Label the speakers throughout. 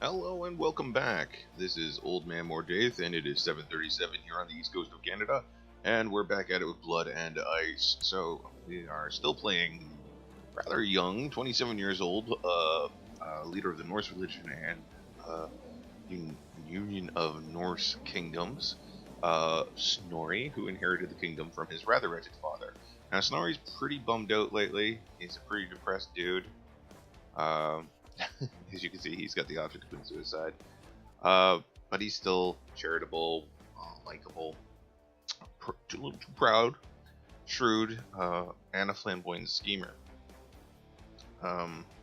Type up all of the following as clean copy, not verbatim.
Speaker 1: Hello and welcome back. This is Old Man Mordaith, and it is 7:37 here on the east coast of Canada, and we're back at it with Blood and Ice. So we are still playing rather young, 27 years old, leader of the Norse religion and Union of Norse Kingdoms, Snorri, who inherited the kingdom from his rather wretched father. Now Snorri's pretty bummed out lately. He's a pretty depressed dude. As you can see, he's got the option to commit suicide. But he's still charitable, likable, a little too proud, shrewd, and a flamboyant schemer.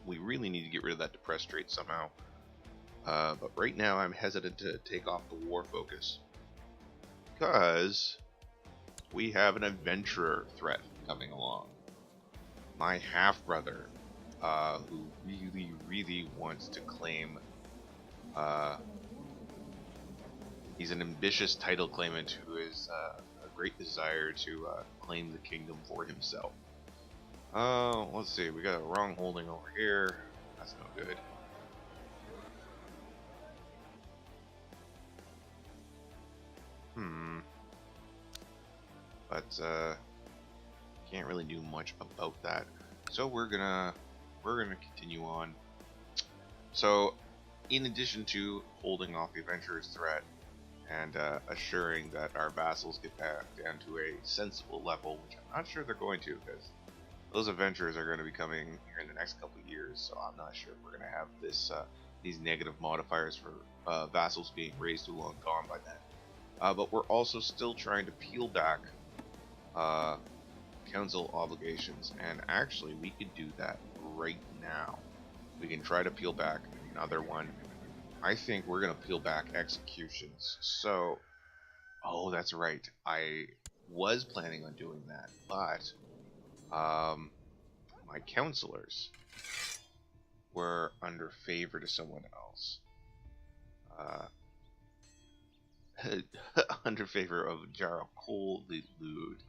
Speaker 1: We really need to get rid of that depressed trait somehow. But right now I'm hesitant to take off the war focus, because we have an adventurer threat coming along. My half-brother, who really wants to claim, he's an ambitious title claimant who has a great desire to claim the kingdom for himself. Let's see, we got a wrong holding over here. That's no good. But can't really do much about that. So we're gonna continue on. So, in addition to holding off the adventurer's threat and assuring that our vassals get back down to a sensible level, which I'm not sure they're going to, because those adventurers are going to be coming here in the next couple of years. So I'm not sure if we're going to have this these negative modifiers for vassals being raised too long gone by then. But we're also still trying to peel back council obligations, and actually we could do that right now. We can try to peel back another one. I think we're gonna peel back executions. So, oh, that's right, I was planning on doing that, but my counselors were under favor to someone else, under favor of Jarl Cole the Lewd.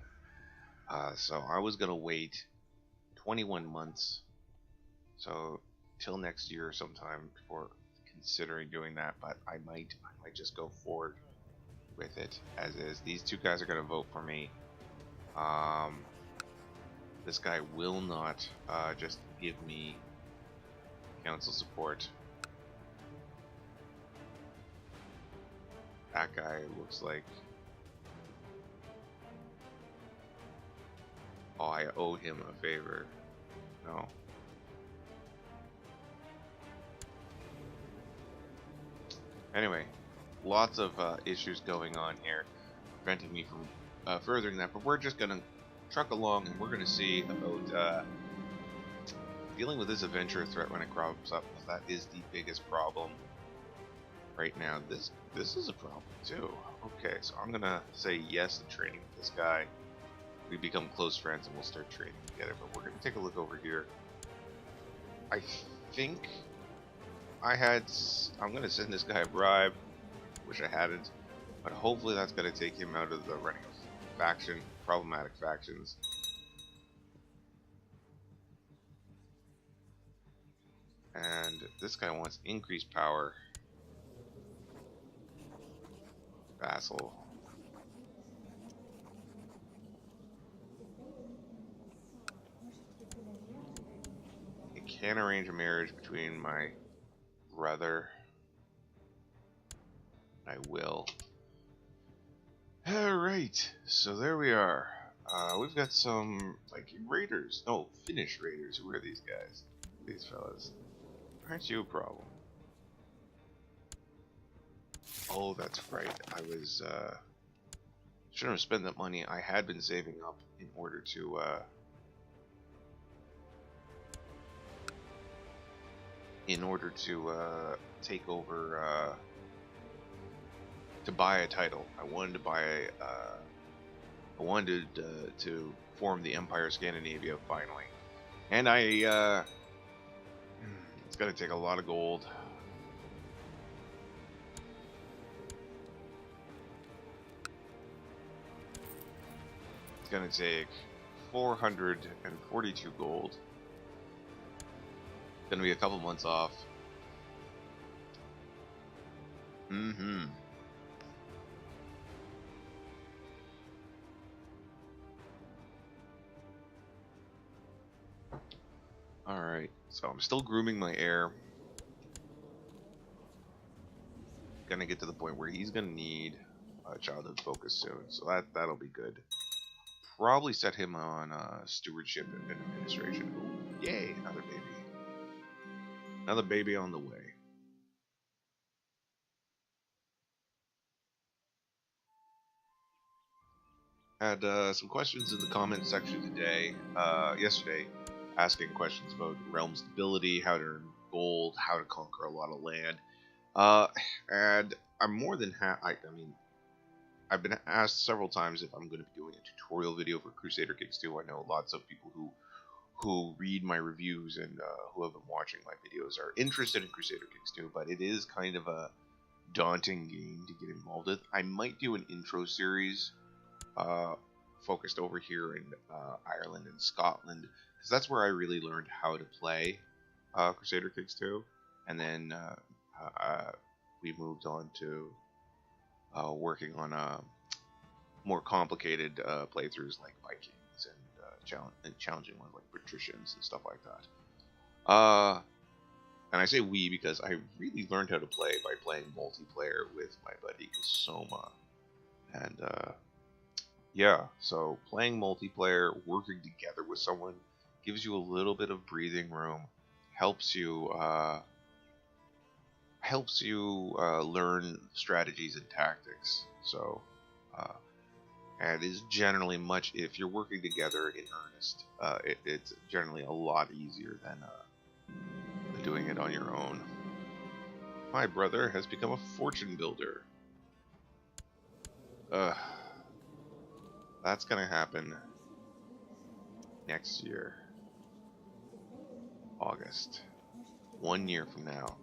Speaker 1: So I was gonna wait 21 months, so till next year sometime, before considering doing that. But I might just go forward with it as is. These two guys are gonna vote for me. This guy will not just give me council support. That guy looks like, oh, I owe him a favor. No. Anyway, lots of issues going on here, preventing me from furthering that. But we're just gonna truck along, and we're gonna see about dealing with this adventure threat when it crops up, because that is the biggest problem right now. This is a problem too. Okay, so I'm gonna say yes to training with this guy. We become close friends and we'll start trading together. But we're going to take a look over here. I think I'm going to send this guy a bribe. Wish I hadn't. But hopefully that's going to take him out of the running of problematic factions. And this guy wants increased power. Vassal. Can arrange a marriage between my brother. I will. Alright, so there we are. We've got some, like, raiders. No, Finnish raiders. Who are these guys? These fellas. Aren't you a problem? Oh, that's right. I was, shouldn't have spent that money. I had been saving up in order to, take over, to buy a title. I wanted to buy I wanted to form the Empire of Scandinavia finally. And it's gonna take a lot of gold. It's gonna take 442 gold. Gonna be a couple months off. Mm-hmm. Alright, so I'm still grooming my heir. Gonna get to the point where he's gonna need a childhood focus soon, so that'll be good. Probably set him on stewardship and administration. Ooh, yay, another baby. Another baby on the way. Had some questions in the comment section yesterday, asking questions about realm stability, how to earn gold, how to conquer a lot of land. And I'm more than I mean, I've been asked several times if I'm going to be doing a tutorial video for Crusader Kings 2. I know lots of people who read my reviews and who have been watching my videos are interested in Crusader Kings 2, but it is kind of a daunting game to get involved with. I might do an intro series focused over here in Ireland and Scotland, because that's where I really learned how to play Crusader Kings 2, and then we moved on to working on more complicated playthroughs like Vikings and challenging ones like patricians and stuff like that. And I say we because I really learned how to play by playing multiplayer with my buddy Soma. And yeah, so playing multiplayer, working together with someone, gives you a little bit of breathing room, helps you learn strategies and tactics. So, and is generally much, if you're working together in earnest, it's generally a lot easier than doing it on your own. My brother has become a fortune builder. That's gonna happen next year, August, 1 year from now.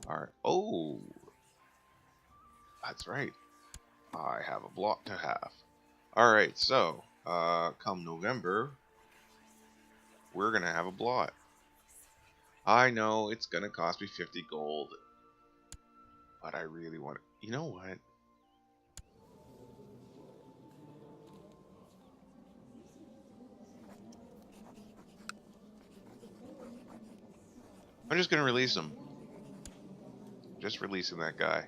Speaker 1: Alright, oh, that's right, I have a block to have. Alright, so, come November, we're gonna have a blot. I know it's gonna cost me 50 gold, but I really want to, you know what? I'm just gonna release him. Just releasing that guy.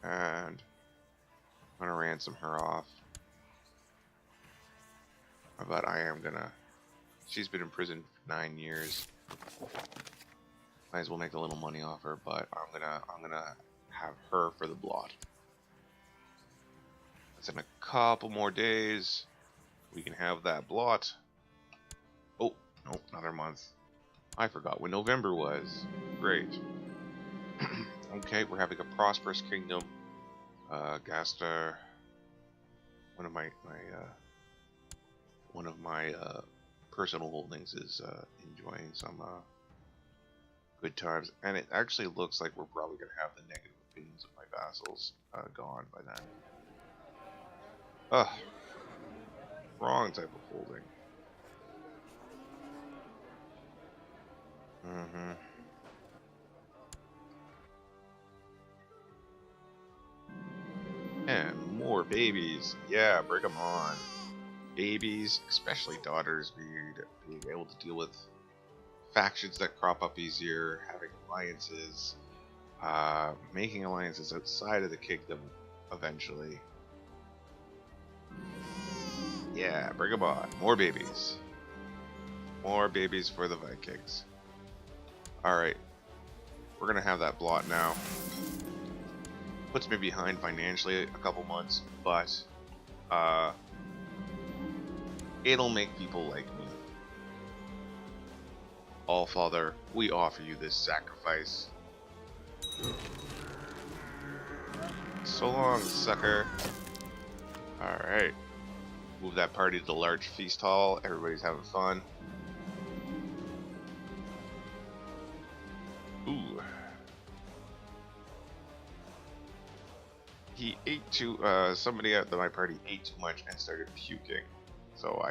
Speaker 1: And I'm gonna ransom her off. But I am gonna. She's been in prison for 9 years. Might as well make a little money off her, but I'm gonna have her for the blot. That's in a couple more days. We can have that blot. Oh, no, another month. I forgot when November was. Great. Okay, we're having a prosperous kingdom. Gasta, one of my personal holdings is enjoying some good times, and it actually looks like we're probably going to have the negative opinions of my vassals gone by then. Ugh, wrong type of holding. And more babies. Yeah, bring them on. Babies, especially daughters, being able to deal with factions that crop up easier, having alliances, making alliances outside of the kingdom eventually. Yeah, bring them on. More babies. More babies for the Vikings. Alright. We're gonna have that blot now. Puts me behind financially a couple months, but it'll make people like me. All Father, we offer you this sacrifice. So long, sucker. Alright. Move that party to the large feast hall. Everybody's having fun. Ooh. He ate somebody at my party ate too much and started puking. So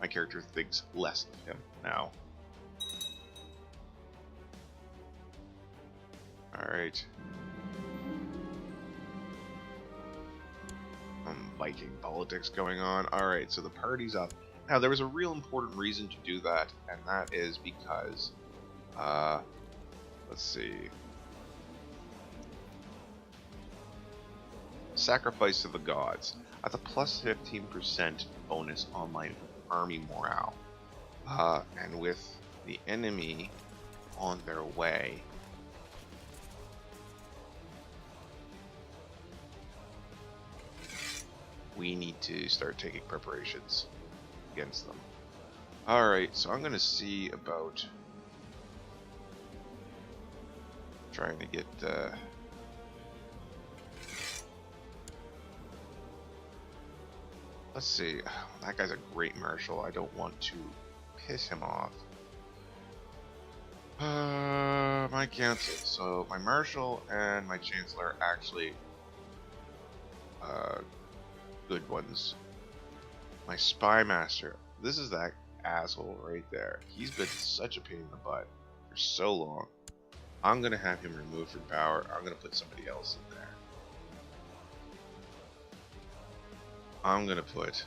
Speaker 1: my character thinks less of him now. Alright. Viking politics going on. Alright, so the party's up. Now, there was a real important reason to do that, and that is because, let's see. Sacrifice to the gods. That's a plus 15% bonus on my army morale. And with the enemy on their way, we need to start taking preparations against them. Alright, so I'm going to see about trying to get let's see, that guy's a great marshal. I don't want to piss him off. My council. So my marshal and my chancellor are actually good ones. My spy master. This is that asshole right there. He's been such a pain in the butt for so long. I'm gonna have him removed from power. I'm gonna put somebody else in there. I'm gonna put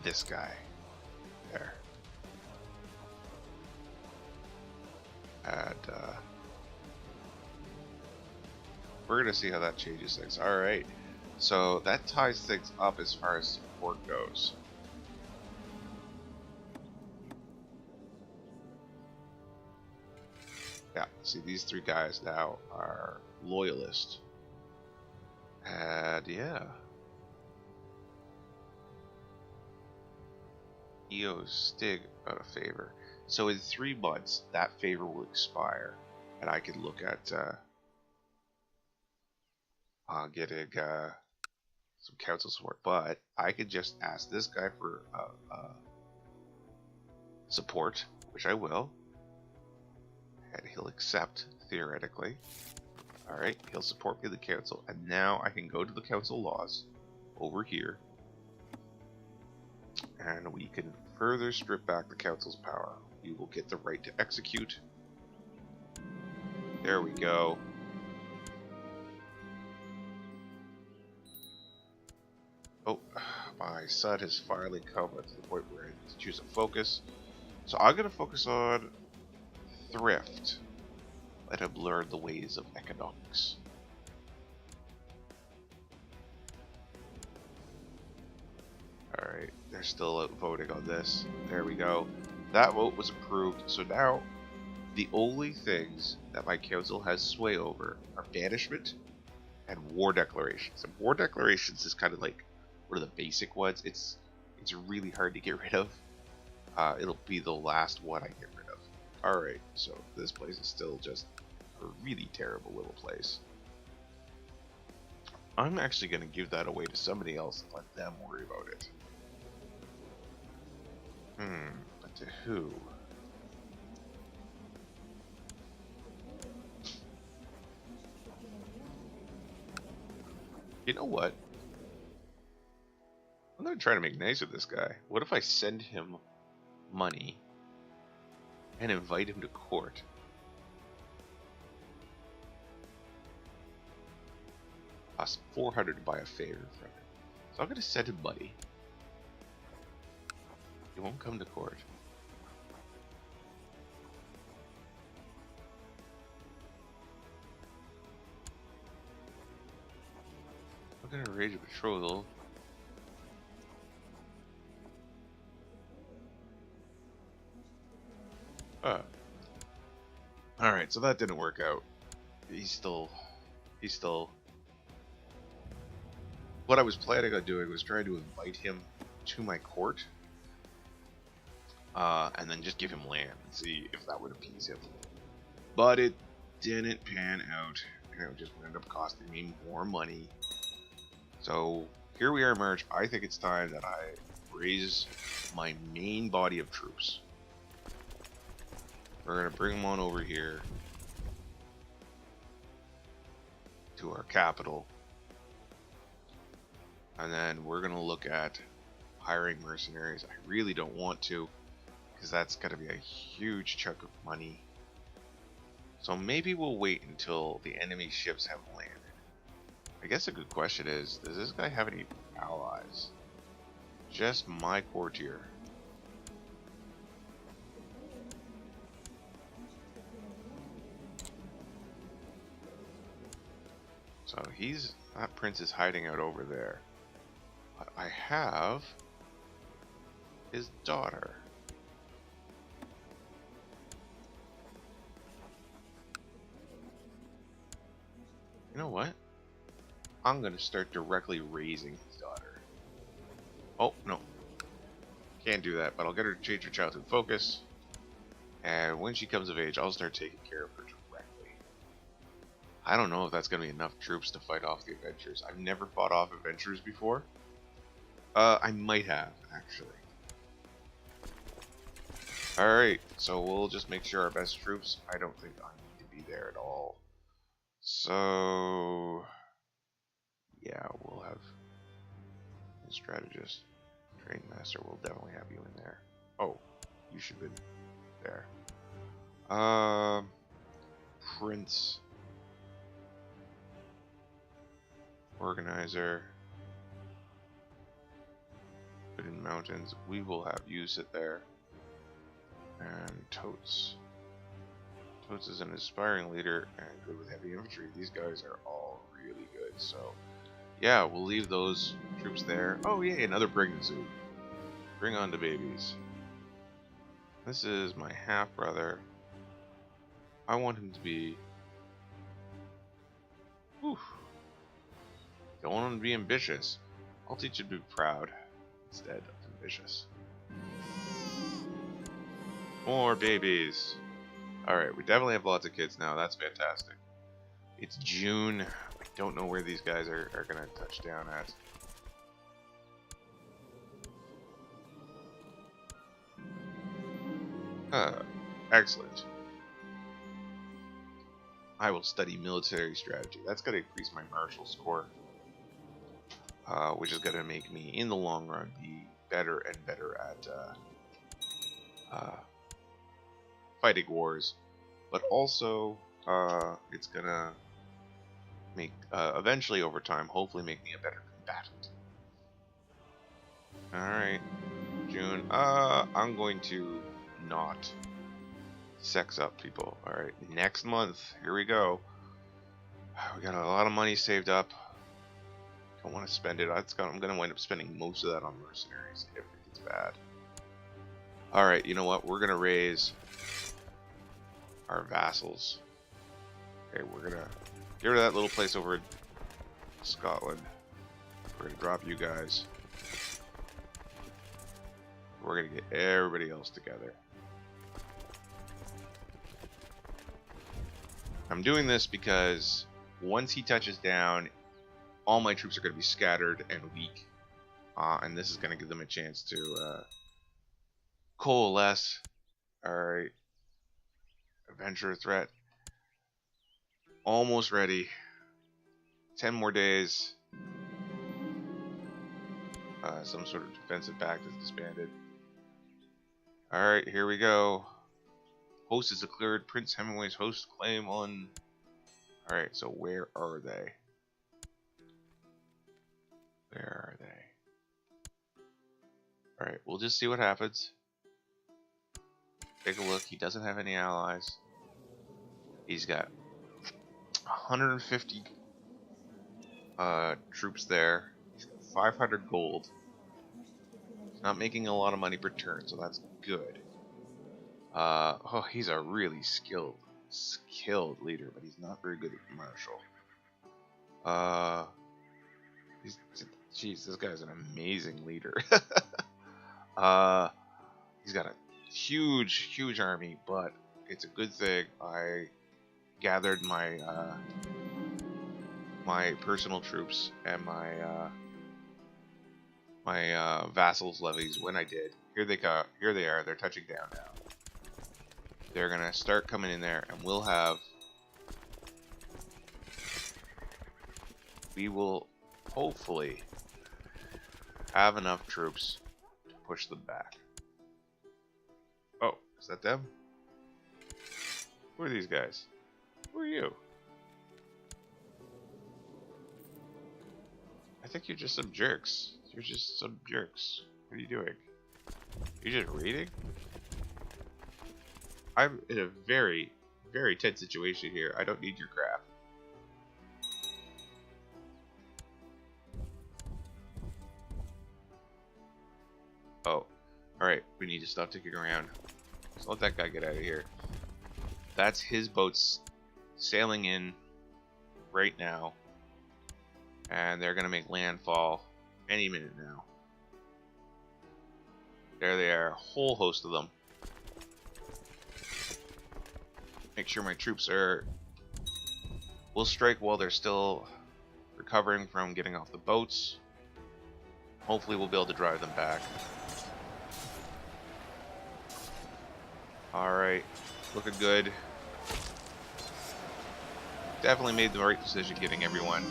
Speaker 1: this guy there. And we're gonna see how that changes things. Alright. So that ties things up as far as support goes. Yeah, see, these three guys now are loyalist. And yeah. EO Stig out of favor. So in 3 months, that favor will expire. And I can look at getting some council support. But I could just ask this guy for support, which I will. And he'll accept, theoretically. Alright, he'll support me in the council. And now I can go to the council laws over here. And we can further strip back the council's power. We will get the right to execute. There we go. Oh, my son has finally come to the point where I need to choose a focus. So I'm going to focus on thrift. Let him learn the ways of economics. Alright, they're still voting on this. There we go. That vote was approved. So now, the only things that my council has sway over are banishment and war declarations. And war declarations is kind of like one of the basic ones. It's really hard to get rid of. It'll be the last one I get rid of. Alright, so this place is still just a really terrible little place. I'm actually going to give that away to somebody else and let them worry about it. But to who? You know what? I'm going to try to make nice with this guy. What if I send him money and invite him to court? Costs 400 to buy a favor from him. So I'm going to send him money. He won't come to court. I'm going to arrange a betrothal. Alright, so that didn't work out. He's still... What I was planning on doing was trying to invite him to my court. And then just give him land and see if that would appease him. But it didn't pan out. And it just ended up costing me more money. So here we are, March. I think it's time that I raise my main body of troops. We're going to bring them on over here to our capital. And then we're going to look at hiring mercenaries. I really don't want to, because that's going to be a huge chunk of money. So maybe we'll wait until the enemy ships have landed. I guess a good question is, does this guy have any allies? Just my courtier. So that prince is hiding out over there. But I have his daughter. You know what? I'm gonna start directly raising his daughter. Oh, no. Can't do that, but I'll get her to change her childhood focus. And when she comes of age, I'll start taking care of her directly. I don't know if that's gonna be enough troops to fight off the adventurers. I've never fought off adventurers before. I might have, actually. Alright, so we'll just make sure our best troops, I don't think I need to be there at all. So yeah, we'll have a strategist, train master. We'll definitely have you in there. Oh, you should have been there. Prince, organizer, put in mountains. We will have you sit there. And Totes. Totes is an aspiring leader and good with heavy infantry. These guys are all really good, so yeah, we'll leave those troops there. Oh yeah, another pregnant zoo. Bring on the babies. This is my half-brother. I want him to be... Whew. Don't want him to be ambitious. I'll teach him to be proud instead of ambitious. More babies. Alright, we definitely have lots of kids now. That's fantastic. It's June. I don't know where these guys are going to touch down at. Excellent. I will study military strategy. That's going to increase my martial score. Which is going to make me, in the long run, be better and better at fighting wars. But also, it's going to make, eventually over time, hopefully make me a better combatant. Alright, June. I'm going to not sex up people. Alright, next month, here we go. We got a lot of money saved up. Don't want to spend it. I'm going to wind up spending most of that on mercenaries if it gets bad. Alright, you know what? We're going to raise our vassals. Okay, we're going to get rid of that little place over in Scotland. We're going to drop you guys. We're going to get everybody else together. I'm doing this because once he touches down, all my troops are going to be scattered and weak. And this is going to give them a chance to coalesce. Alright. Adventure threat. Almost ready. 10 more days. Some sort of defensive pact is disbanded. Alright, here we go. Host is declared. Prince Hemingway's host claim on... Alright, so where are they? Where are they? Alright, we'll just see what happens. Take a look. He doesn't have any allies. He's got 150 troops there. He's got 500 gold. He's not making a lot of money per turn, so that's good. Oh, he's a really skilled leader, but he's not very good at martial. Jeez, this guy's an amazing leader. He's got a huge army, but it's a good thing I gathered my my personal troops and my vassals levies when I did. Here they go. Here they are. They're touching down now. They're gonna start coming in there, and we will hopefully have enough troops to push them back. Oh, is that them? Who are these guys? Who are you? I think you're just some jerks. You're just some jerks. What are you doing? You're just reading? I'm in a very, very tense situation here. I don't need your crap. Oh, alright. We need to stop ticking around. So let that guy get out of here. That's his boats sailing in right now. And they're going to make landfall any minute now. There they are. A whole host of them. Make sure my troops are... We'll strike while they're still recovering from getting off the boats. Hopefully we'll be able to drive them back. Alright. Looking good. Definitely made the right decision getting everyone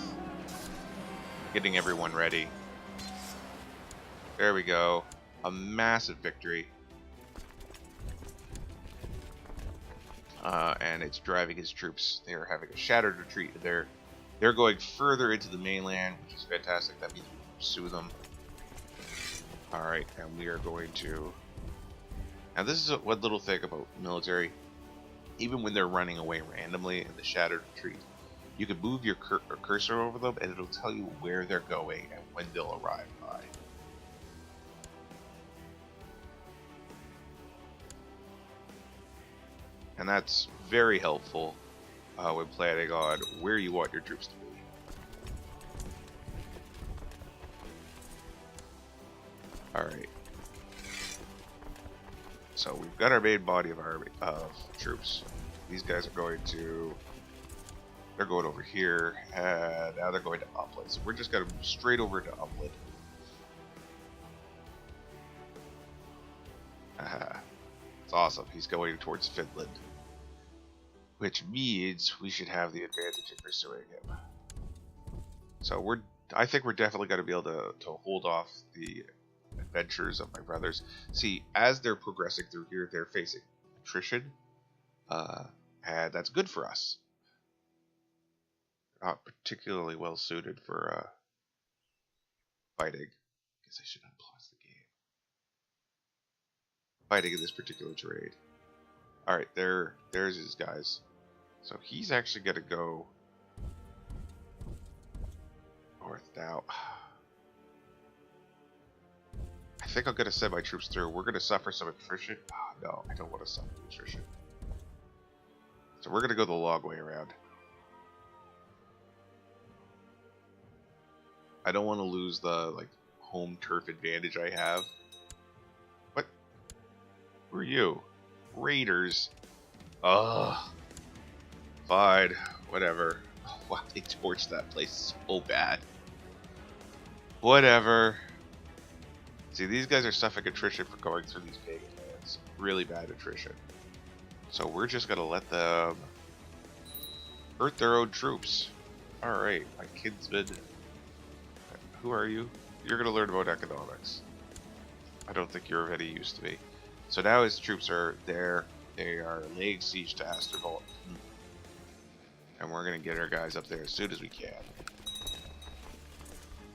Speaker 1: ready. There we go. A massive victory. And it's driving his troops. They are having a shattered retreat. They're going further into the mainland, which is fantastic. That means we can pursue them. Alright, and we are going to... Now this is one little thing about military. Even when they're running away randomly in the shattered retreat, you can move your cursor over them and it'll tell you where they're going and when they'll arrive by. And that's very helpful when planning on where you want your troops to be. Alright. So we've got our main body of army of troops. These guys are going to... They're going over here, and now they're going to Upland. So we're just going to move straight over to Upland. It's awesome. He's going towards Finland. Which means we should have the advantage in pursuing him. So I think we're definitely going to be able to hold off the adventures of my brothers. See, as they're progressing through here, they're facing attrition. And that's good for us. Not particularly well suited for fighting. I guess I should unpause the game. Fighting in this particular terrain. Alright, there's his guys. So he's actually going to go north now. I think I'm going to send my troops through. We're going to suffer some attrition. Oh, no, I don't want to suffer attrition. So we're going to go the long way around. I don't want to lose the home turf advantage I have. What? Who are you? Raiders. Ugh. Fine. Whatever. Oh, wow, they torched that place so bad. Whatever. See, these guys are suffering attrition for going through these pagan lands. Really bad attrition. So we're just gonna let them hurt their own troops. Alright, my kinsman. Who are you? You're gonna learn about economics. I don't think you're of any use to me. So now his troops are there. They are laying siege to Astervolt. And we're gonna get our guys up there as soon as we can.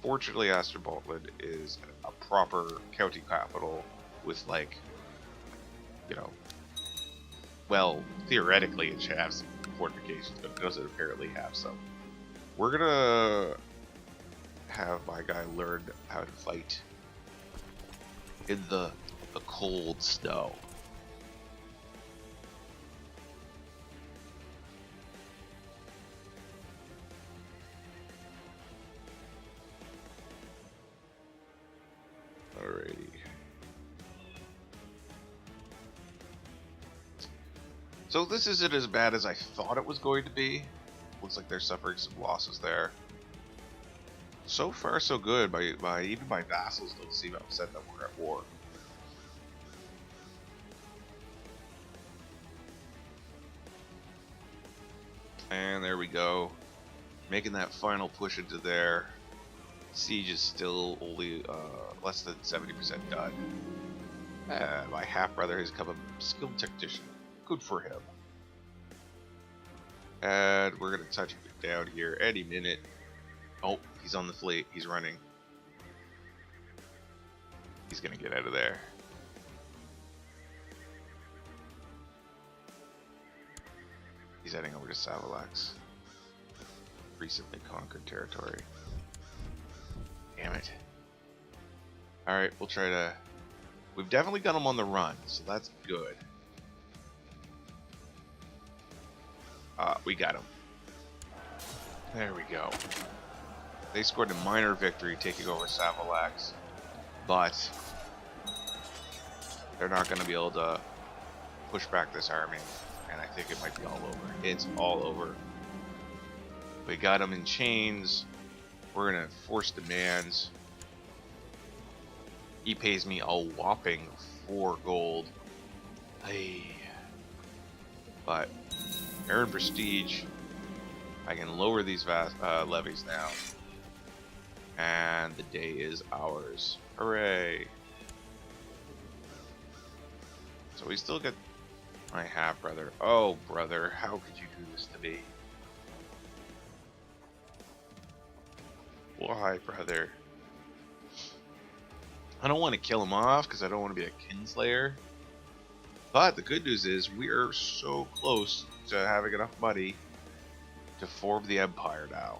Speaker 1: Fortunately, Asterboltland is a proper county capital with well, theoretically it should have some fortifications, but it doesn't apparently have some. We're gonna have my guy learn how to fight in the cold snow. Alrighty. So this isn't as bad as I thought it was going to be. Looks like they're suffering some losses there. So far so good. Even my vassals don't seem upset that we're at war. And there we go. Making that final push into there. Siege is still only less than 70% done. My half-brother has become a skilled technician. Good for him. And we're gonna touch it down here any minute. Oh, he's on the fleet. He's running. He's gonna get out of there. He's heading over to Savalax. Recently conquered territory. Damn it. Alright, we'll try to... We've definitely got him on the run, so that's good. We got him. There we go. They scored a minor victory taking over Savalax, but they're not going to be able to push back this army, and I think it might be all over. It's all over. We got him in chains. We're going to force demands. He pays me a whopping 4 gold. Hey. But earn prestige. I can lower these levies now. And the day is ours. Hooray. So we still get my half-brother. Oh, brother, how could you do this to me? Why, brother? I don't want to kill him off because I don't want to be a kinslayer. But the good news is we are so close to having enough money to form the Empire now.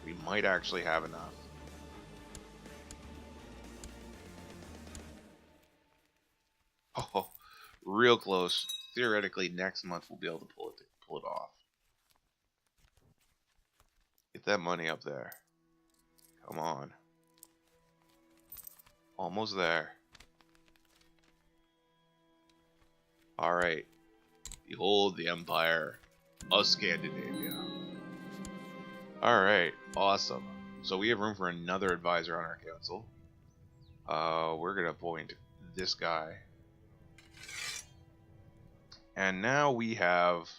Speaker 1: We might actually have enough. Oh, real close. Theoretically, next month we'll be able to pull it off. Get that money up there. Come on. Almost there. Alright. Behold the Empire of Scandinavia. Alright, awesome. So we have room for another advisor on our council. We're gonna appoint this guy. And now we have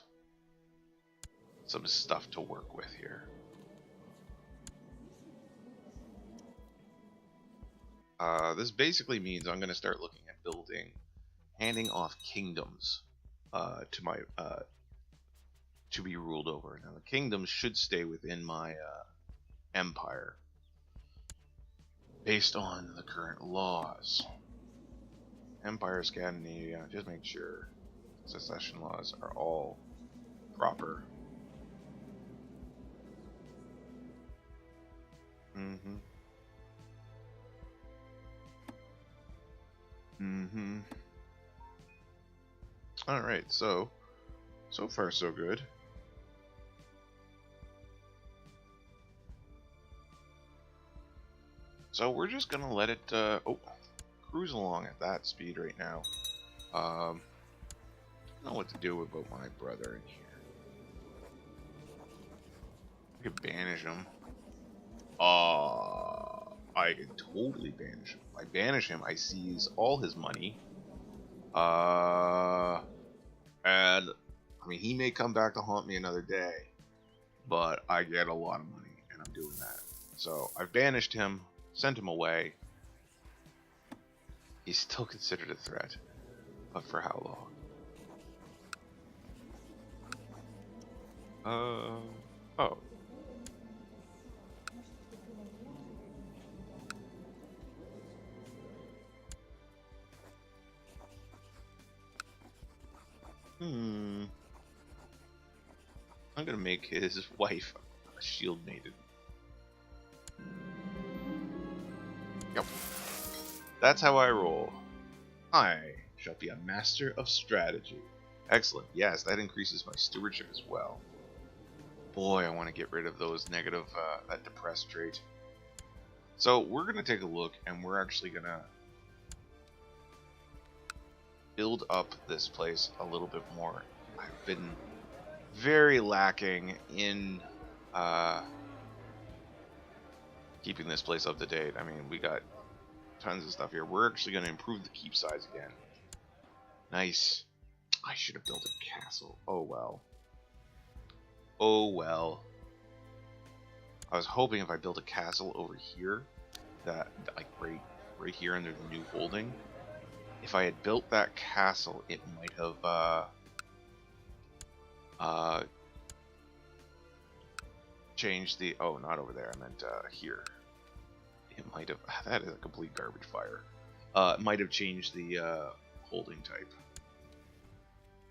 Speaker 1: some stuff to work with here. This basically means I'm gonna start looking at handing off kingdoms to my to be ruled over. Now the kingdoms should stay within my empire based on the current laws. Empire of Scandinavia, just make sure succession laws are all proper. Alright, so far so good. So we're just gonna let it cruise along at that speed right now. I don't know what to do about my brother in here. I could banish him. I could totally banish him. If I banish him, I seize all his money. And I mean, he may come back to haunt me another day, but I get a lot of money, and I'm doing that. So I've banished him, sent him away. He's still considered a threat, but for how long? Oh. I'm gonna make his wife a shield maiden. Yep. That's how I roll. I shall be a master of strategy. Excellent. Yes, that increases my stewardship as well. Boy, I want to get rid of those negative, that depressed trait. So we're gonna take a look, and we're actually gonna build up this place a little bit more. I've been very lacking in keeping this place up to date. I mean, we got tons of stuff here. We're actually going to improve the keep size again. Nice. I should have built a castle. Oh well. Oh well. I was hoping if I built a castle over here, that like right here under the new holding, if I had built that castle, it might have change the... Oh, not over there. I meant here. It might have... That is a complete garbage fire. It might have changed the holding type.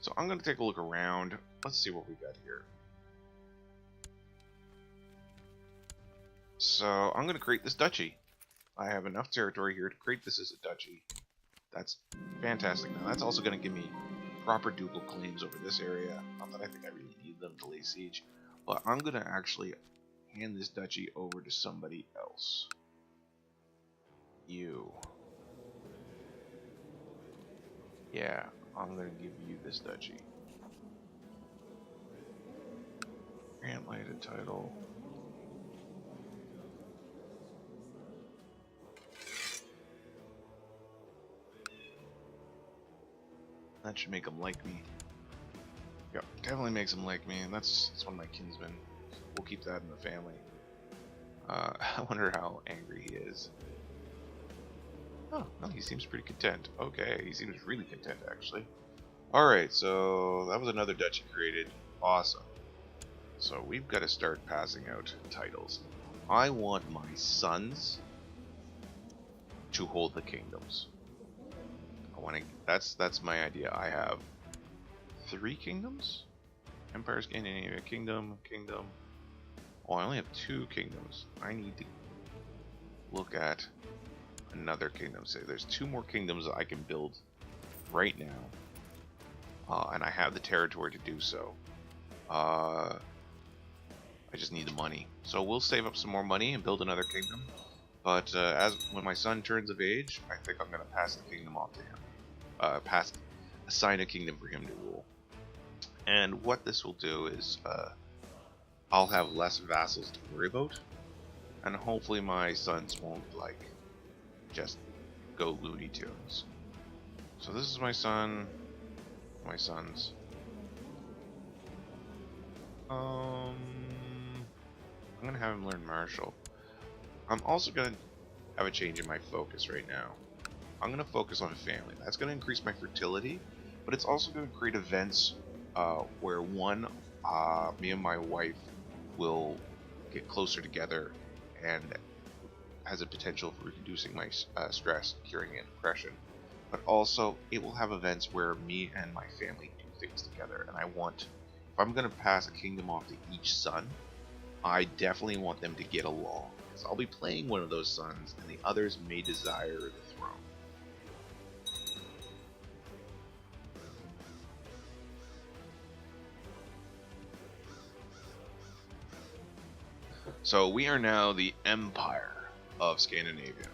Speaker 1: So I'm going to take a look around. Let's see what we got here. So I'm going to create this duchy. I have enough territory here to create this as a duchy. That's fantastic. Now that's also going to give me proper ducal claims over this area. Not that I think I really need them to lay siege, but I'm going to actually hand this duchy over to somebody else. You. Yeah, I'm going to give you this duchy. Grant lighted title. That should make them like me. Yep, definitely makes them like me, and that's one of my kinsmen. We'll keep that in the family. I wonder how angry he is. Oh, well, he seems pretty content. Okay, he seems really content, actually. Alright, so that was another duchy created. Awesome. So we've got to start passing out titles. I want my sons to hold the kingdoms. I want to. That's my idea. I have 3 kingdoms. Empire, Scandinavia, kingdom. Oh, I only have 2 kingdoms. I need to look at another kingdom. Say there's 2 more kingdoms that I can build right now, and I have the territory to do so. I just need the money, so we'll save up some more money and build another kingdom. But when my son turns of age, I think I'm gonna pass the kingdom off to him. Assign a kingdom for him to rule. And what this will do is, I'll have less vassals to worry about, and hopefully my sons won't just go Looney Tunes. So this is my son, my sons. I'm gonna have him learn martial. I'm also gonna have a change in my focus right now. I'm gonna focus on family. That's gonna increase my fertility, but it's also gonna create events where me and my wife will get closer together, and has a potential for reducing my stress, curing depression. But also, it will have events where me and my family do things together. And if I'm gonna pass a kingdom off to each son, I definitely want them to get along, because I'll be playing one of those sons, and the others may desire the throne. So we are now the Empire of Scandinavia.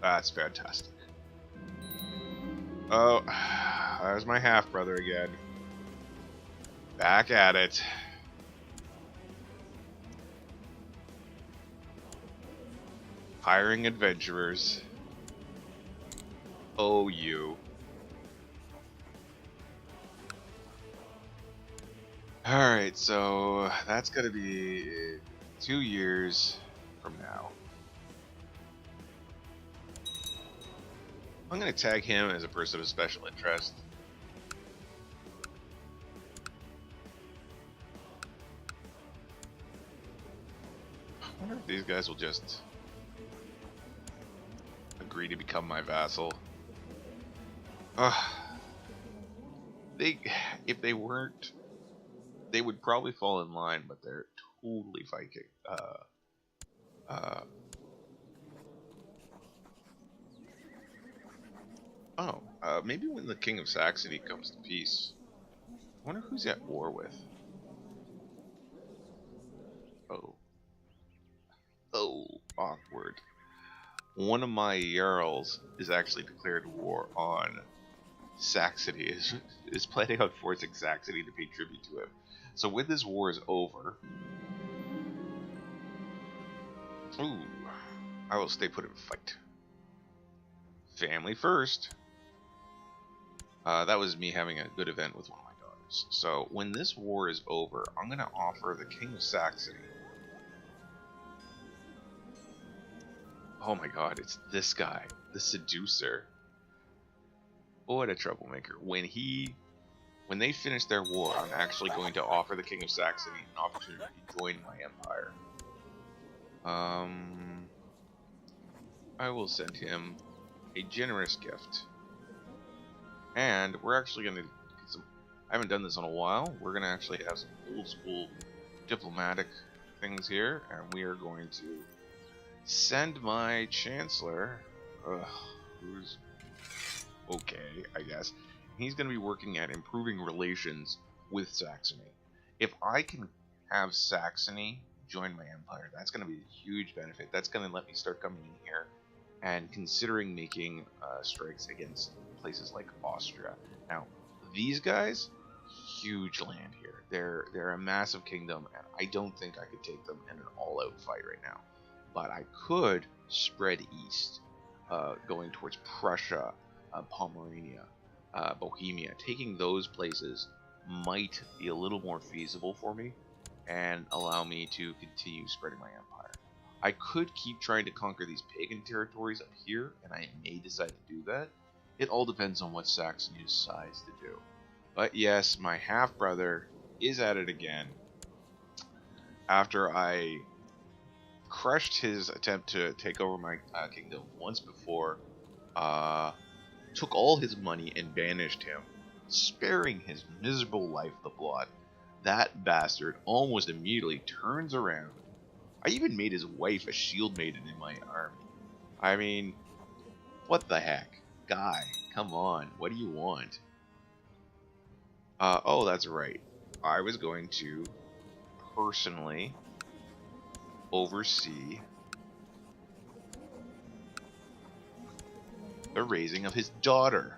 Speaker 1: That's fantastic. Oh, there's my half-brother again. Back at it. Hiring adventurers. Oh, you. Alright, so that's gonna be 2 years from now. I'm gonna tag him as a person of special interest. I wonder if these guys will just agree to become my vassal. If they weren't, they would probably fall in line, but they're totally Viking. Maybe when the King of Saxony comes to peace. I wonder who's at war with. Oh, awkward. One of my Jarls is actually declared war on Saxony, is planning on forcing Saxony to pay tribute to him. So when this war is over, I will stay put and fight. Family first. That was me having a good event with one of my daughters. So when this war is over, I'm going to offer the King of Saxony. Oh my god, it's this guy, the seducer. What a troublemaker. When he when they finish their war, I'm actually going to offer the King of Saxony an opportunity to join my empire. I will send him a generous gift. And we're actually going to get some... I haven't done this in a while. We're going to actually have some old school diplomatic things here. And we are going to send my Chancellor... who's... okay, I guess. He's going to be working at improving relations with Saxony. If I can have Saxony join my empire, that's going to be a huge benefit. That's going to let me start coming in here and considering making strikes against places like Austria. Now, these guys, huge land here. They're a massive kingdom, and I don't think I could take them in an all-out fight right now. But I could spread east, going towards Prussia, Pomerania, Bohemia. Taking those places might be a little more feasible for me and allow me to continue spreading my empire. I could keep trying to conquer these pagan territories up here, and I may decide to do that. It all depends on what Saxony decides to do. But yes, my half-brother is at it again. After I crushed his attempt to take over my kingdom once before, took all his money and banished him, sparing his miserable life the blood. That bastard almost immediately turns around. I even made his wife a shield maiden in my army. I mean, what the heck? Guy, come on, what do you want? Oh, that's right. I was going to personally oversee the raising of his daughter.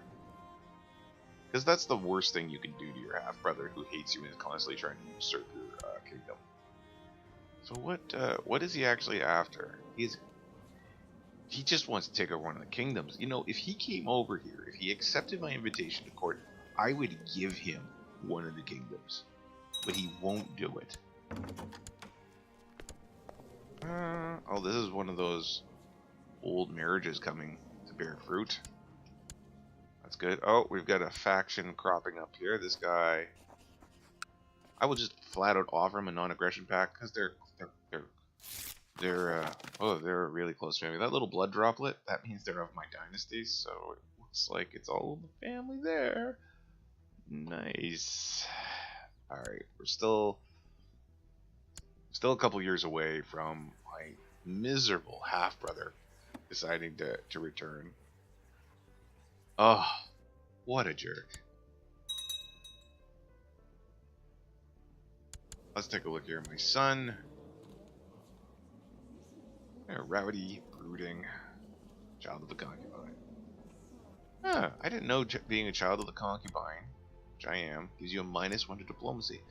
Speaker 1: Because that's the worst thing you can do to your half-brother who hates you and is constantly trying to usurp your kingdom. So what is he actually after? He just wants to take over one of the kingdoms. You know, if he came over here, if he accepted my invitation to court, I would give him one of the kingdoms. But he won't do it. Oh, this is one of those old marriages coming to bear fruit. That's good. Oh, we've got a faction cropping up here. This guy... I will just flat out offer him a non-aggression pact because they're a really close family. That little blood droplet, that means they're of my dynasty, so it looks like it's all the family there. Nice. Alright, we're still a couple years away from my miserable half-brother deciding to return. Oh, what a jerk. Let's take a look here. My son. Rowdy, brooding, child of the concubine. I didn't know being a child of the concubine, which I am, gives you a -1 to diplomacy.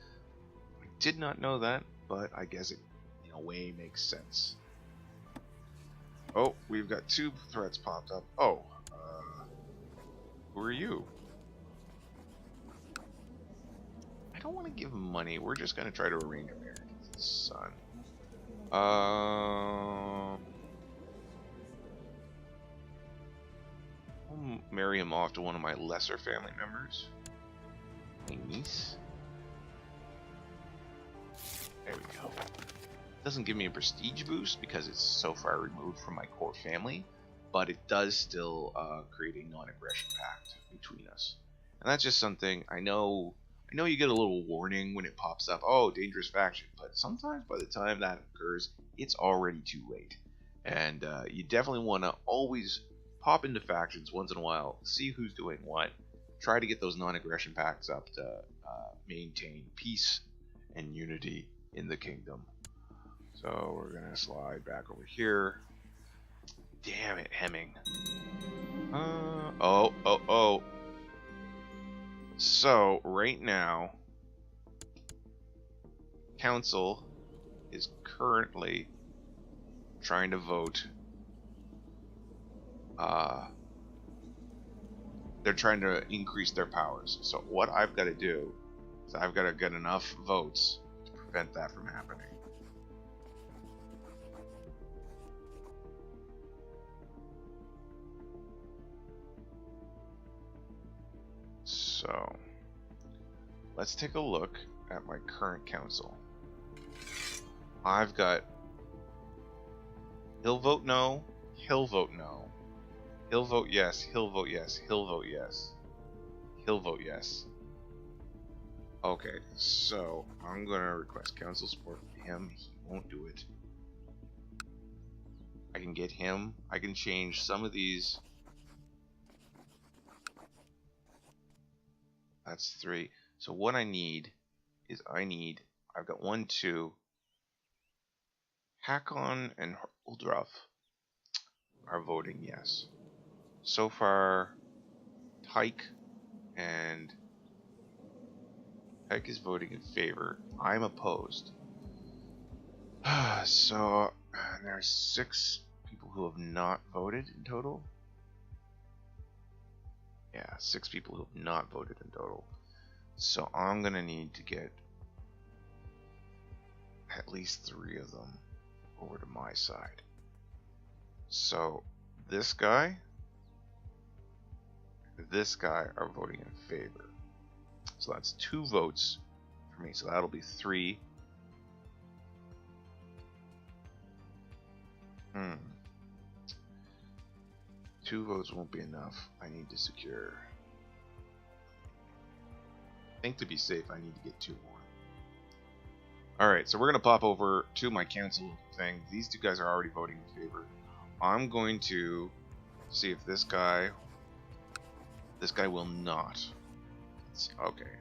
Speaker 1: I did not know that, but I guess it, in a way, makes sense. Oh, we've got 2 threats popped up. Oh, who are you? I don't want to give him money. We're just going to try to arrange a marriage with his son. I'll marry him off to one of my lesser family members. My niece. There we go. Doesn't give me a prestige boost because it's so far removed from my core family, but it does still create a non-aggression pact between us. And that's just something I know you get a little warning when it pops up, oh, dangerous faction, but sometimes by the time that occurs, it's already too late. And you definitely want to always pop into factions once in a while, see who's doing what, try to get those non-aggression pacts up to maintain peace and unity in the kingdom. So we're going to slide back over here. Damn it, Hemming. Oh. So, right now, Council is currently trying to vote. They're trying to increase their powers. So what I've got to do is I've got to get enough votes to prevent that from happening. So, let's take a look at my current council. I've got he'll vote no, he'll vote no, he'll vote yes, he'll vote yes, he'll vote yes, he'll vote yes. Okay, so I'm gonna request council support for him. He won't do it. I can get him. I can change some of these. That's 3. So what I need is I've got 1, 2. Hakon and Uldruff are voting yes. So far, Tyke is voting in favor. I'm opposed. So there's 6 people who have not voted in total. Yeah, 6 people who have not voted in total. So I'm gonna need to get at least 3 of them over to my side. So this guy are voting in favor. So that's 2 votes for me. So that'll be 3. 2 votes won't be enough. I need to secure. I think to be safe, I need to get 2 more. Alright, so we're going to pop over to my council thing. These 2 guys are already voting in favor. I'm going to see if this guy will not. Okay.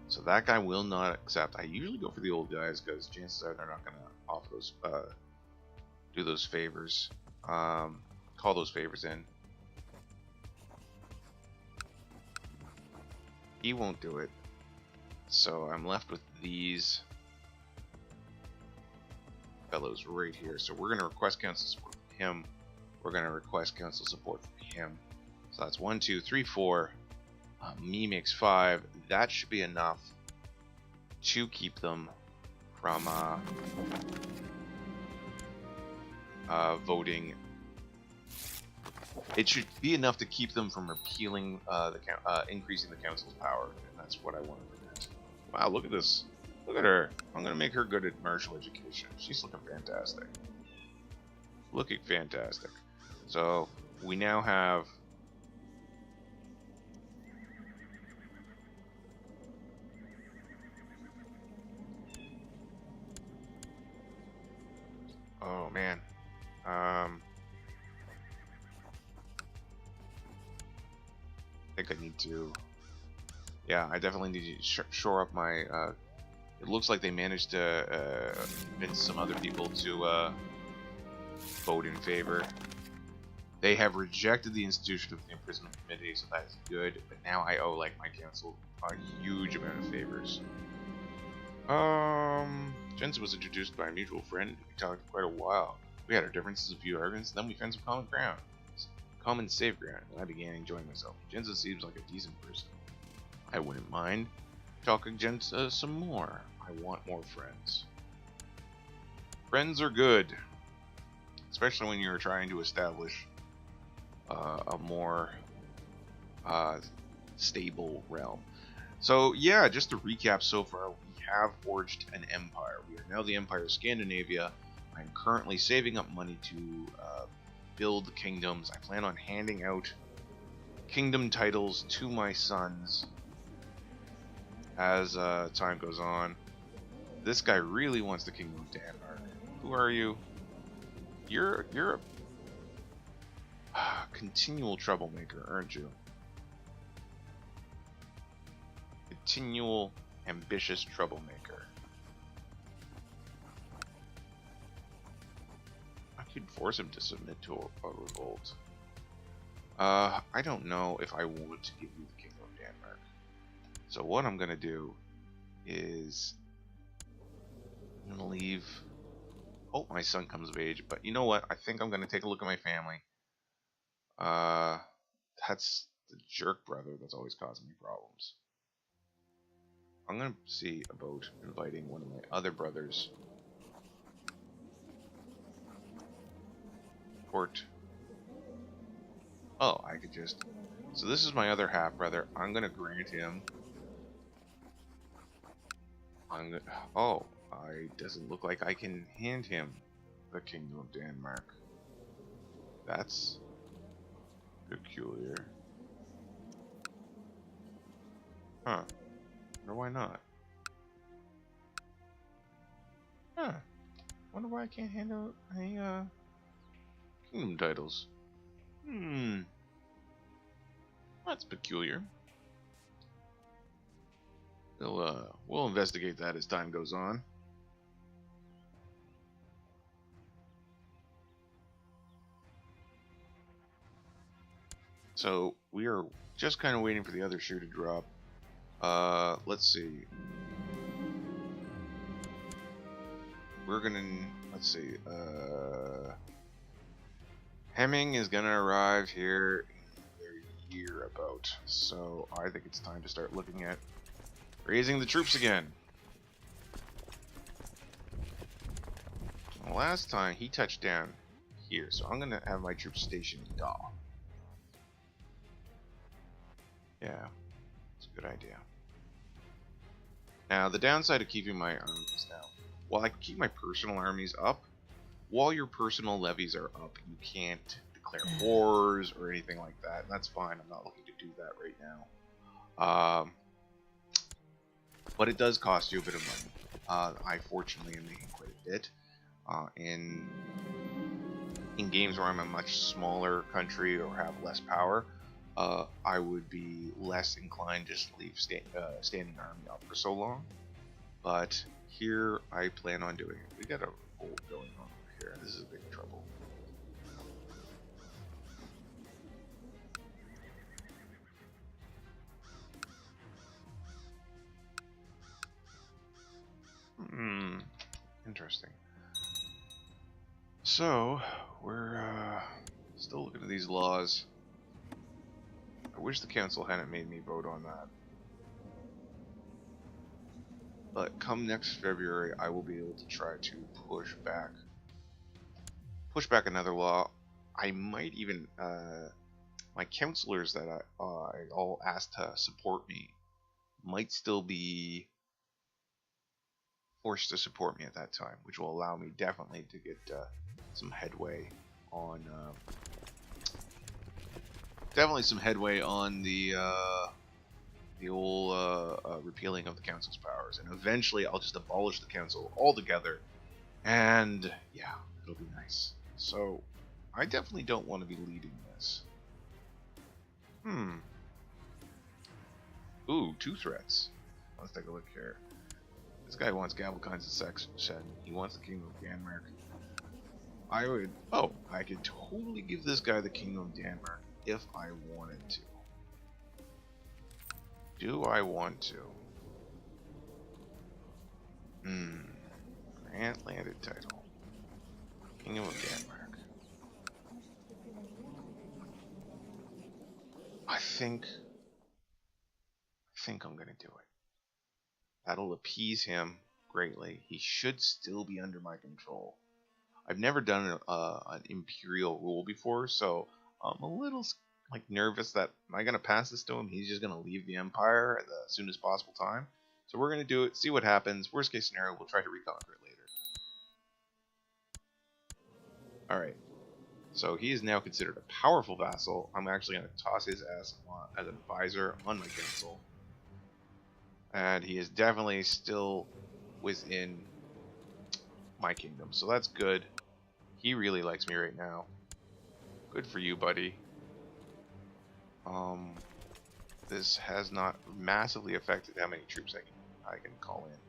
Speaker 1: So that guy will not accept. I usually go for the old guys because chances are they're not going to offer those, do those favors. Call those favors in. He won't do it. So I'm left with these fellows right here. So we're going to request council support from him. We're going to request council support from him. So that's 1, 2, 3, 4. Me makes 5. That should be enough to keep them from voting. It should be enough to keep them from repealing increasing the council's power, and that's what I want to prevent. Wow, look at this. Look at her. I'm going to make her good at martial education. She's looking fantastic. Looking fantastic. So, we now have... Oh, man. I think I need to... Yeah, I definitely need to shore up my... It looks like they managed to convince some other people to vote in favor. They have rejected the institution of the imprisonment committee, so that is good. But now I owe, like, my council a huge amount of favors. Jensen was introduced by a mutual friend. We talked for quite a while. We had our differences, a few arguments, and then we found some common ground. Common safe ground, and I began enjoying myself. Jensen seems like a decent person. I wouldn't mind talking Jensen some more. I want more friends. Friends are good, especially when you're trying to establish a more stable realm. So yeah, just to recap so far, we have forged an empire. We are now the Empire of Scandinavia. I'm currently saving up money to build kingdoms. I plan on handing out kingdom titles to my sons as time goes on. This guy really wants the Kingdom of Denmark. Who are you? You're a continual troublemaker, aren't you? Continual ambitious troublemaker. I could force him to submit to a revolt. I don't know if I want to give you the Kingdom of Denmark. So what I'm gonna do is I'm gonna leave. Hope my son comes of age, but you know what? I think I'm gonna take a look at my family. That's the jerk brother that's always causing me problems. I'm gonna see about inviting one of my other brothers. Court. Oh, I could just... So this is my other half brother. I'm gonna grant him I'm gonna, oh, it doesn't look like I can hand him the Kingdom of Denmark. That's peculiar. Huh. Wonder why not. Huh. Wonder why I can't hand out any kingdom titles. That's peculiar. We'll investigate that as time goes on. So we are just kind of waiting for the other shoe to drop. Let's see. Let's see. Hemming is gonna arrive here in a year about. So I think it's time to start looking at raising the troops again. Last time he touched down here, so I'm gonna have my troops stationed in Dahl. Yeah, it's a good idea. Now, the downside of keeping my armies now, while I can keep my personal armies up, while your personal levies are up, you can't declare wars or anything like that. And that's fine. I'm not looking to do that right now. But it does cost you a bit of money. I fortunately am making quite a bit. In games where I'm a much smaller country or have less power, I would be less inclined to just leave standing army up for so long. But here I plan on doing it. We got a revolt going on over here. This is a big trouble. Interesting. So we're still looking at these laws. I wish the council hadn't made me vote on that. But come next February, I will be able to try to push back another law. I might even my councilors that I all asked to support me might still be forced to support me at that time, which will allow me definitely to get some headway on the old repealing of the council's powers, and eventually I'll just abolish the council altogether, and yeah, it'll be nice. So I definitely don't want to be leading this. Ooh, 2 threats. Let's take a look here. This guy wants gavel kinds of section. He wants the Kingdom of Denmark. I could totally give this guy the Kingdom of Denmark if I wanted to. Do I want to? Grant landed title. Kingdom of Denmark. I think I'm gonna do it. That'll appease him greatly. He should still be under my control. I've never done an imperial rule before, so I'm a little nervous that am I gonna pass this to him? He's just gonna leave the empire at the soonest possible time. So we're gonna do it, see what happens. Worst case scenario, we'll try to reconquer it later. All right. So he is now considered a powerful vassal. I'm actually gonna toss his ass as an advisor on my council. And he is definitely still within my kingdom, so that's good. He really likes me right now. Good for you, buddy. This has not massively affected how many troops I can call in.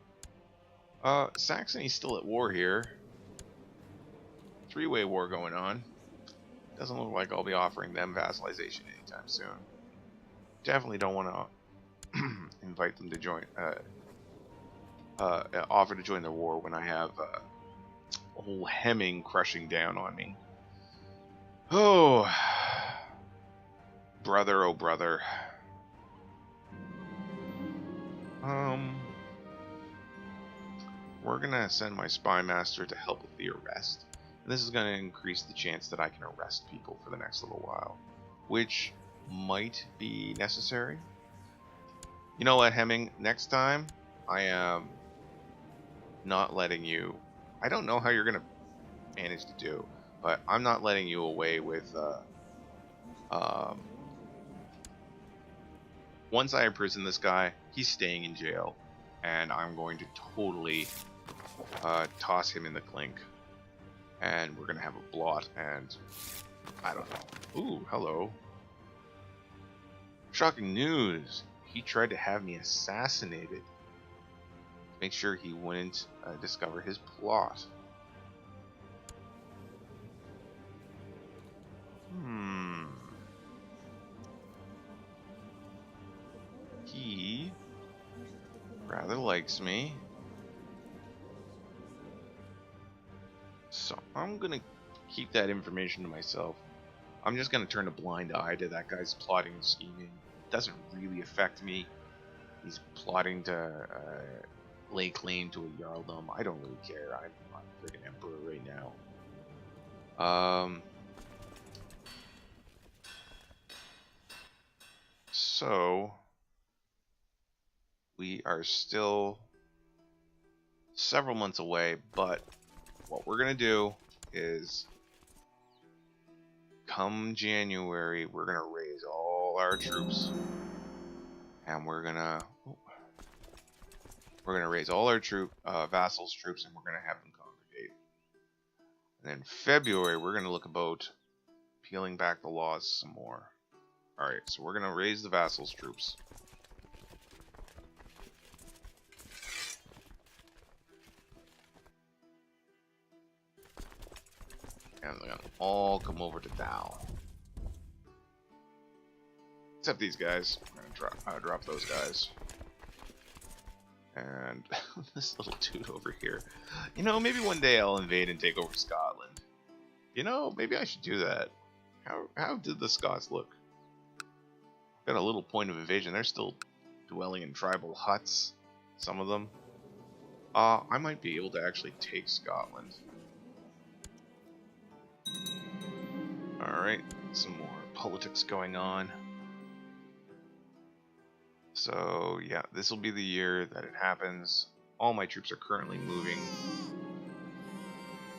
Speaker 1: Saxony's still at war here. 3-way war going on. Doesn't look like I'll be offering them vassalization anytime soon. Definitely don't want to invite them to join, offer to join the war when I have a whole Hemming crushing down on me. Oh, brother, oh brother. We're gonna send my spy master to help with the arrest. And this is gonna increase the chance that I can arrest people for the next little while, which might be necessary. You know what, Hemming? Next time, I am not letting you. I don't know how you're gonna manage to do, but I'm not letting you away with. Um, Once I imprison this guy, he's staying in jail, and I'm going to totally toss him in the clink, and we're gonna have a blot, and I don't know. Ooh, hello. Shocking news! He tried to have me assassinated. Make sure he wouldn't discover his plot. He rather likes me. So I'm gonna keep that information to myself. I'm just gonna turn a blind eye to that guy's plotting and scheming. It doesn't really affect me. He's plotting to lay claim to a jarldom. I don't really care. I'm a freaking emperor right now. So we are still several months away, but what we're gonna do is come January, we're gonna raise all our troops, and we're gonna raise all our vassals' troops, and we're gonna have them congregate. And then February, we're gonna look about peeling back the laws some more. All right, so we're gonna raise the vassals' troops. And they're gonna all come over to Thal. Except these guys. I'm gonna drop those guys. And this little dude over here. You know, maybe one day I'll invade and take over Scotland. You know, maybe I should do that. How did the Scots look? Got a little point of invasion. They're still dwelling in tribal huts. Some of them. I might be able to actually take Scotland. Alright, some more politics going on. So, yeah, this will be the year that it happens. All my troops are currently moving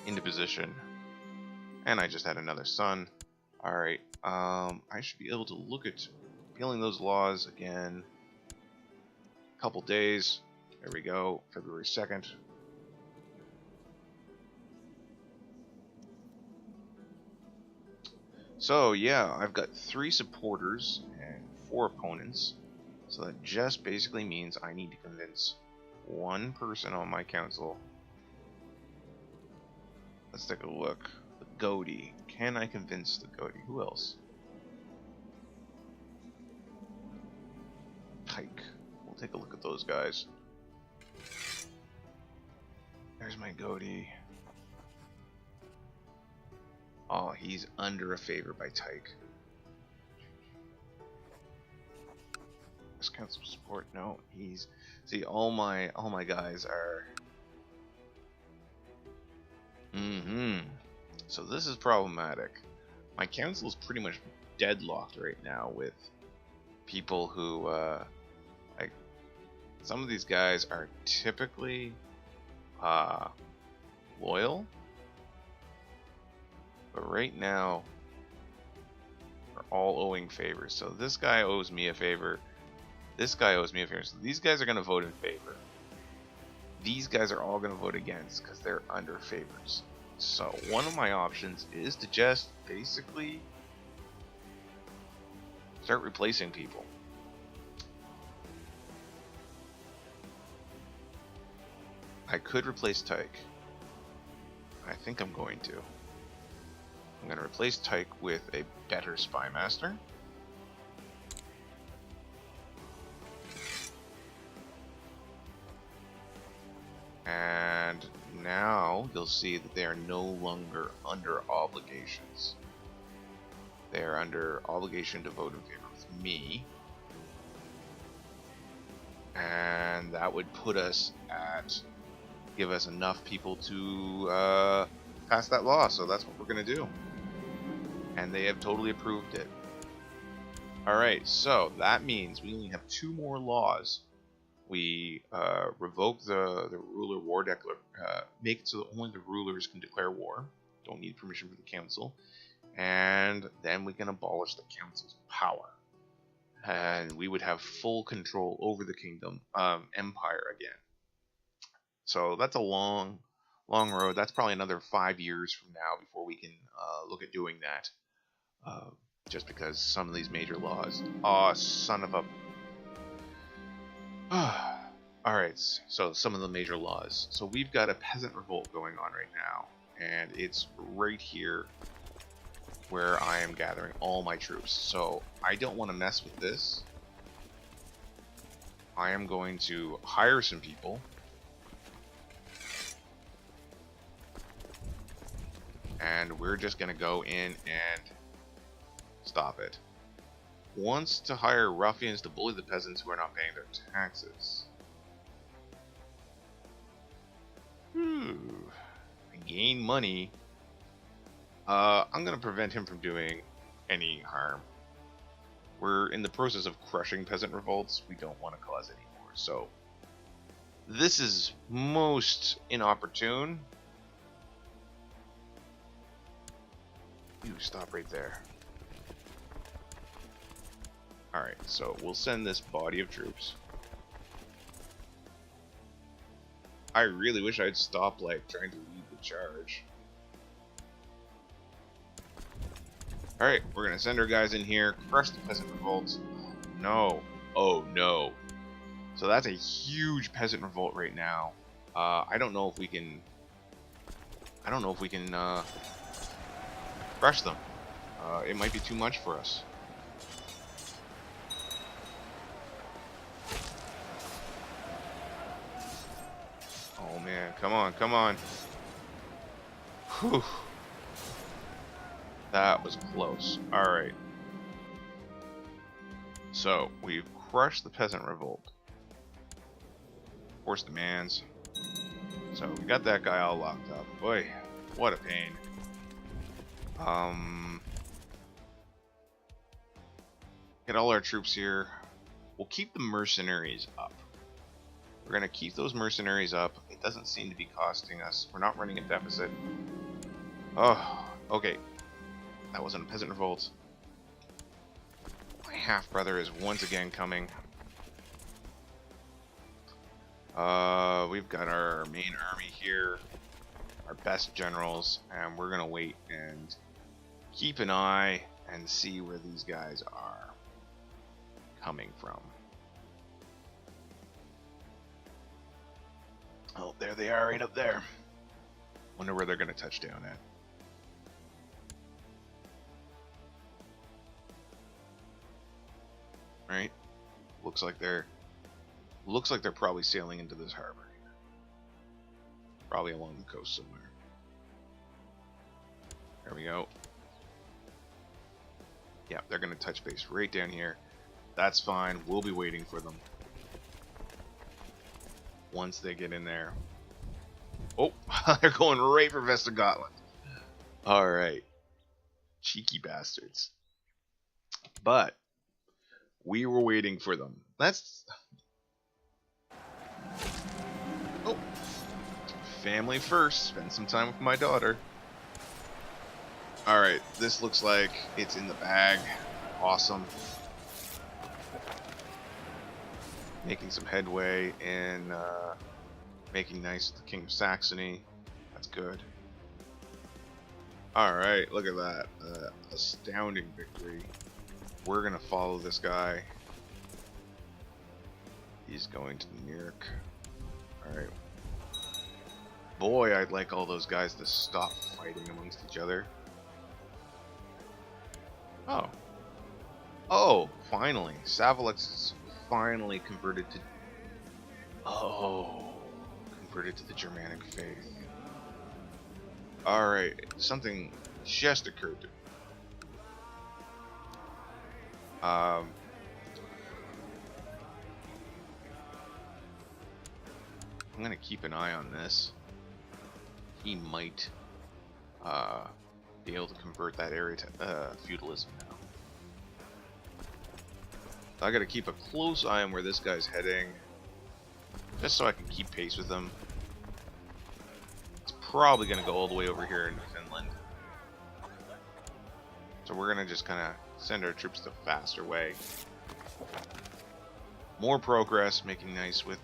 Speaker 1: into position. And I just had another son. Alright, I should be able to look at peeling those laws again. A couple days. There we go, February 2nd. So yeah, I've got 3 supporters and 4 opponents. So that just basically means I need to convince one person on my council. Let's take a look. The Goatee. Can I convince the Goatee? Who else? Tyke. We'll take a look at those guys. There's my Goatee. Oh, he's under a favor by Tyke. Council support. No, he's see all my guys are. So this is problematic. My council is pretty much deadlocked right now with people who like some of these guys are typically loyal, but right now we're all owing favors. So this guy owes me a favor. This guy owes me a favor, so these guys are going to vote in favor. These guys are all going to vote against because they're under favors. So one of my options is to just basically start replacing people. I could replace Tyke. I think I'm going to. I'm going to replace Tyke with a better Spy Master. And now you'll see that they are no longer under obligations. They are under obligation to vote in favor with me. And that would put us at, give us enough people to pass that law. So that's what we're going to do. And they have totally approved it. Alright, so that means we only have 2 more laws We revoke the ruler war make it so that only the rulers can declare war. Don't need permission from the council. And then we can abolish the council's power. And we would have full control over the kingdom, empire again. So that's a long road. That's probably another 5 years from now before we can look at doing that. Just because some of these major laws. Oh, son of a... Alright, so some of the major laws. So we've got a peasant revolt going on right now. And it's right here where I am gathering all my troops. So I don't want to mess with this. I am going to hire some people. And we're just going to go in and stop it. Wants to hire ruffians to bully the peasants who are not paying their taxes. Gain money. I'm going to prevent him from doing any harm. We're in the process of crushing peasant revolts. We don't want to cause any more. So this is most inopportune. You stop right there. Alright, so we'll send this body of troops. I really wish I'd stop, like, trying to lead the charge. Alright, we're gonna send our guys in here, crush the peasant revolts. No. Oh, no. So that's a huge peasant revolt right now. I don't know if we can... crush them. It might be too much for us. Oh man, come on, come on. Whew. That was close. Alright. So, we've crushed the peasant revolt. Force demands. So, we got that guy all locked up. Boy, what a pain. Get all our troops here. We'll keep the mercenaries up. We're going to keep those mercenaries up. It doesn't seem to be costing us. We're not running a deficit. Oh, okay. That wasn't a peasant revolt. My half-brother is once again coming. We've got our main army here. Our best generals. And we're going to wait and keep an eye and see where these guys are coming from. Oh, there they are, right up there. Wonder where they're going to touch down at. Right? Looks like they're probably sailing into this harbor. Probably along the coast somewhere. There we go. Yeah, they're going to touch base right down here. That's fine. We'll be waiting for them. Once they get in there. Oh, they're going right for Vestergotland. Alright. Cheeky bastards. But we were waiting for them. That's... Oh. Family first. Spend some time with my daughter. Alright, this looks like it's in the bag. Awesome. Making some headway in making nice with the King of Saxony. That's good. Alright, look at that. Astounding victory. We're going to follow this guy. He's going to Nurk. Alright. Boy, I'd like all those guys to stop fighting amongst each other. Oh. Oh, finally. Savalex is finally converted to... Oh. Converted to the Germanic faith. Alright, something just occurred to me. I'm gonna keep an eye on this. He might be able to convert that area to feudalism now. So I gotta keep a close eye on where this guy's heading. just so I can keep pace with them. It's probably going to go all the way over here into Finland. So we're going to just kind of send our troops the faster way. More progress, making nice with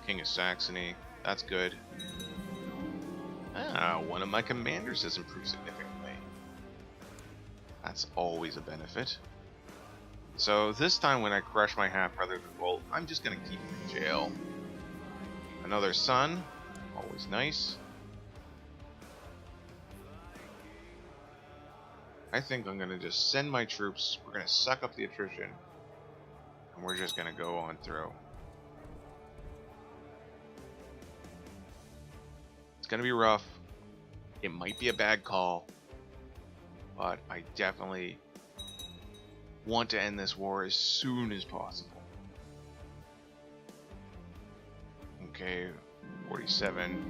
Speaker 1: King of Saxony. That's good. Ah, one of my commanders has improved significantly. That's always a benefit. So this time when I crush my half-brother to revolt, I'm just going to keep him in jail. Another son. Always nice. I think I'm going to just send my troops. We're going to suck up the attrition. And we're just going to go on through. It's going to be rough. It might be a bad call. But I definitely want to end this war as soon as possible. Okay, 47.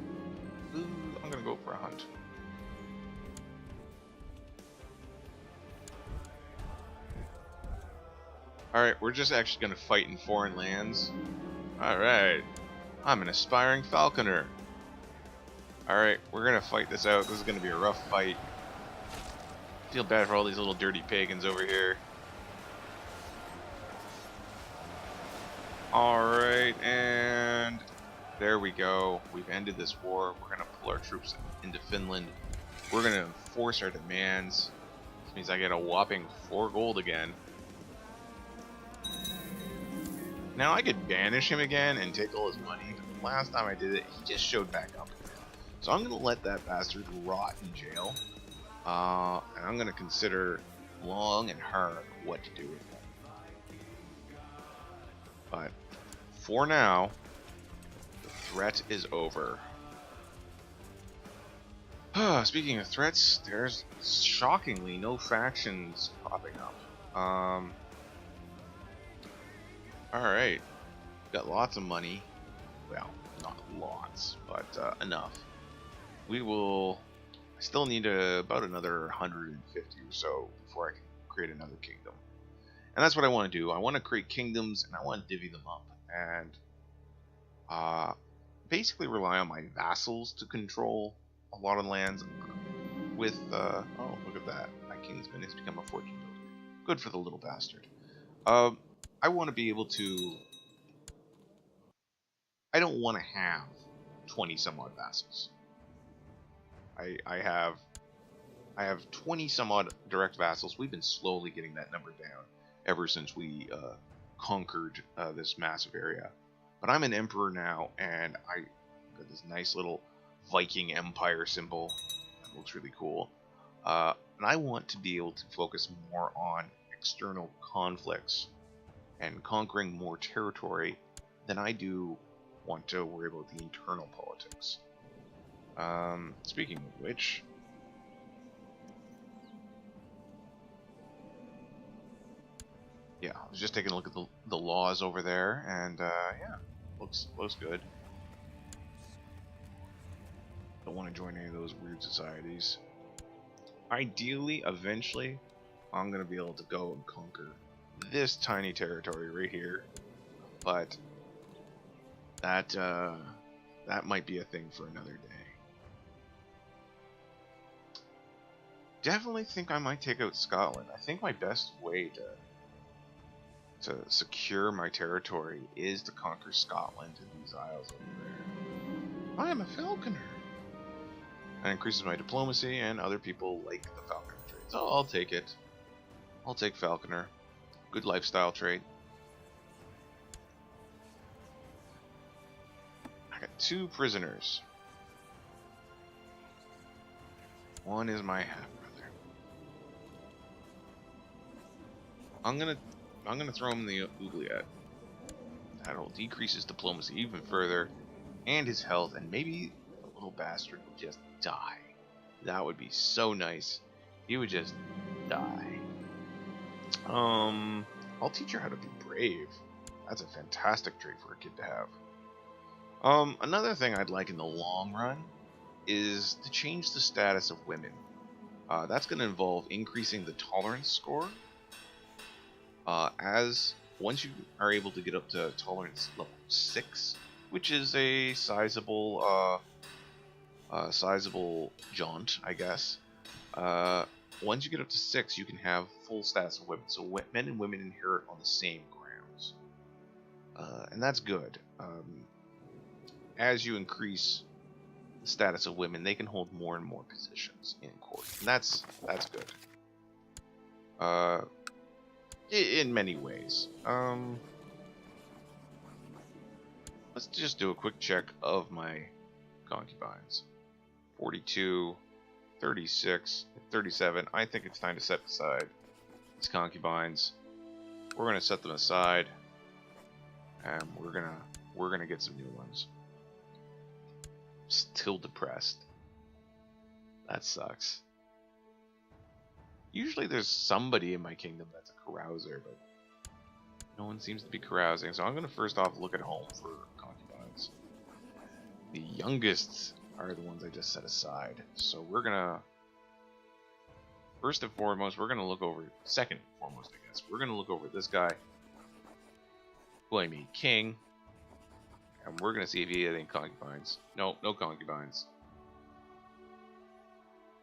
Speaker 1: Ooh, I'm going to go for a hunt. Alright, we're just actually going to fight in foreign lands. Alright, I'm an aspiring falconer. Alright, we're going to fight this out. This is going to be a rough fight. Feel bad for all these little dirty pagans over here. Alright, and there we go. We've ended this war. We're going to pull our troops into Finland. We're going to enforce our demands. This means I get a whopping 4 gold again. Now I could banish him again and take all his money, but the last time I did it, he just showed back up again. So I'm going to let that bastard rot in jail. And I'm going to consider long and hard what to do with him. But for now, the threat is over. Speaking of threats, there's shockingly no factions popping up. Alright, got lots of money. Well, not lots, but enough. We will... I still need about another 150 or so before I can create another kingdom. And that's what I want to do. I want to create kingdoms, and I want to divvy them up. And basically rely on my vassals to control a lot of lands. With, oh, look at that. My kingsman has become a fortune builder. Good for the little bastard. I want to be able to... I don't want to have 20 some odd vassals. I have 20 some odd direct vassals. We've been slowly getting that number down ever since we conquered this massive area. But I'm an emperor now, and I got this nice little Viking Empire symbol. That looks really cool. And I want to be able to focus more on external conflicts and conquering more territory than I do want to worry about the internal politics. Speaking of which, yeah, I was just taking a look at the laws over there, and yeah, looks good. Don't want to join any of those weird societies. Ideally, eventually, I'm gonna be able to go and conquer this tiny territory right here, but that might be a thing for another day. Definitely think I might take out Scotland. I think my best way to secure my territory is to conquer Scotland and these isles over there. I am a falconer. That increases my diplomacy, and other people like the falconer trade. So I'll take it. I'll take falconer. Good lifestyle trait. I got 2 prisoners. One is my half-brother. I'm gonna throw him in the oubliette. That'll decrease his diplomacy even further, and his health, and maybe the little bastard will just die. That would be so nice. He would just die. I'll teach her how to be brave. That's a fantastic trait for a kid to have. Another thing I'd like in the long run is to change the status of women. That's going to involve increasing the tolerance score. As once you are able to get up to tolerance level 6, which is a sizable jaunt, I guess. Once you get up to 6, you can have full status of women. So men and women inherit on the same grounds, and that's good. As you increase the status of women, they can hold more and more positions in court, and that's good. In many ways. Let's just do a quick check of my concubines. 42, 36, 37. I think it's time to set aside these concubines. We're gonna set them aside, and we're gonna get some new ones. Still depressed. That sucks. Usually there's somebody in my kingdom that's a carouser, but no one seems to be carousing. So I'm gonna first off look at home for concubines. The youngest are the ones I just set aside. So we're gonna, first and foremost, we're gonna look over, second and foremost, I guess, we're gonna look over this guy, who I made king, and we're gonna see if he had any concubines. No, no concubines.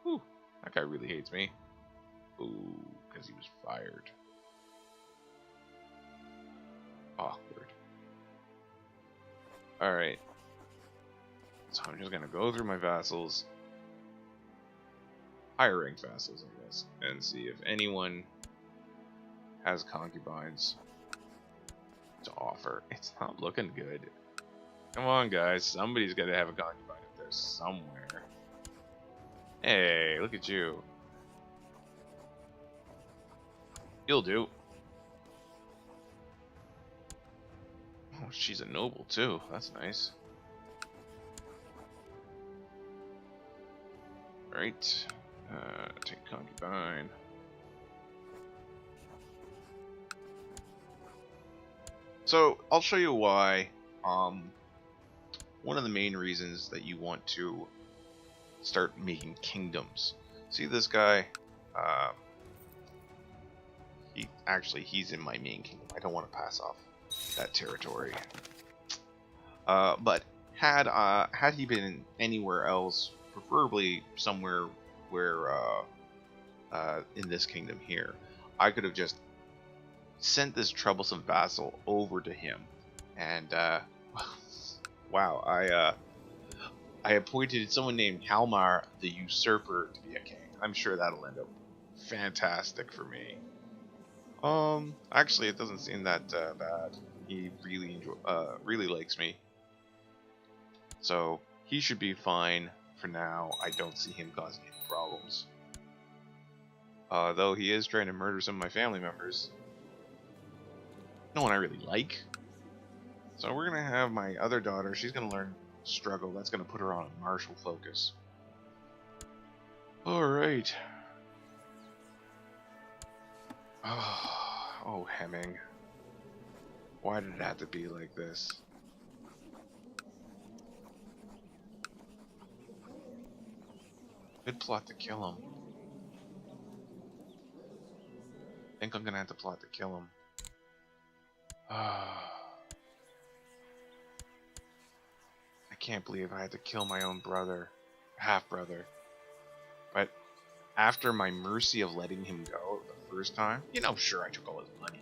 Speaker 1: Whew, that guy really hates me. Ooh, because he was fired. Awkward. Alright. So I'm just gonna go through my vassals. Higher rank vassals, I guess. And see if anyone has concubines to offer. It's not looking good. Come on, guys. Somebody's gotta have a concubine up there somewhere. Hey, look at you. You'll do. Oh, she's a noble too. That's nice. Right. Take concubine. So I'll show you why. One of the main reasons that you want to start making kingdoms. See this guy? He's in my main kingdom. I don't want to pass off that territory. But had he been anywhere else, preferably somewhere where in this kingdom here, I could have just sent this troublesome vassal over to him, and wow, I appointed someone named Halmar the Usurper to be a king. I'm sure that'll end up fantastic for me. Actually, it doesn't seem that bad. He really likes me, so he should be fine for now. I don't see him causing any problems. Though he is trying to murder some of my family members. No one I really like. So we're gonna have my other daughter. She's gonna learn struggle. That's gonna put her on a martial focus. All right. Oh, Hemming. Why did it have to be like this? Good plot to kill him. I think I'm gonna have to plot to kill him. I can't believe I had to kill my own brother, half-brother. But after my mercy of letting him go the first time, you know, sure, I took all his money.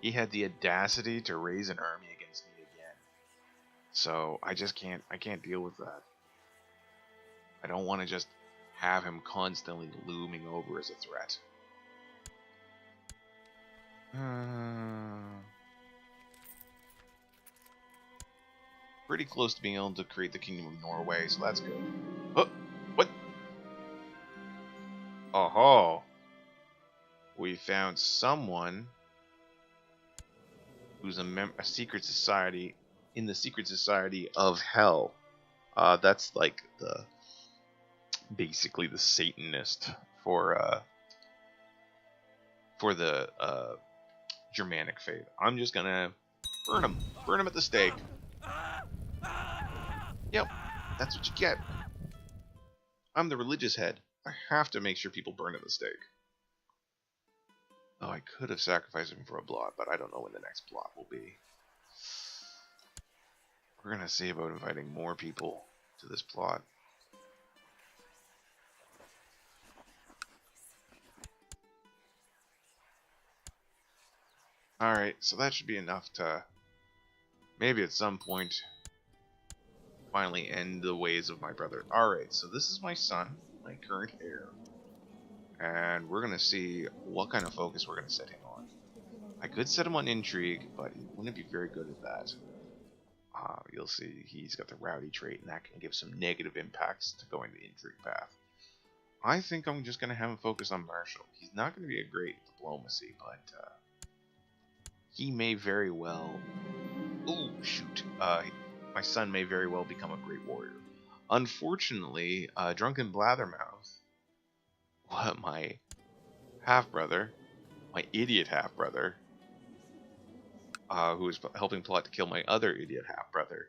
Speaker 1: He had the audacity to raise an army against me again. So I can't deal with that. I don't want to just have him constantly looming over as a threat. Pretty close to being able to create the Kingdom of Norway, so that's good. Oh, what? Oh, we found someone who's a secret society in the secret society of hell. That's like basically the Satanist for the Germanic faith. I'm just gonna burn him at the stake. Yep, that's what you get. I'm the religious head. I have to make sure people burn at the stake. Oh, I could have sacrificed him for a blot, but I don't know when the next blot will be. We're going to see about inviting more people to this plot. Alright, so that should be enough to maybe at some point finally end the ways of my brother. Alright, so this is my son, my current heir. And we're going to see what kind of focus we're going to set him on. I could set him on intrigue, but he wouldn't be very good at that. You'll see he's got the rowdy trait, and that can give some negative impacts to going the intrigue path. I think I'm just going to have him focus on martial. He's not going to be a great diplomacy, but he may very well... Oh, shoot. My son may very well become a great warrior. Unfortunately, Drunken Blathermouth, my half-brother, my idiot half-brother, who is helping plot to kill my other idiot half-brother,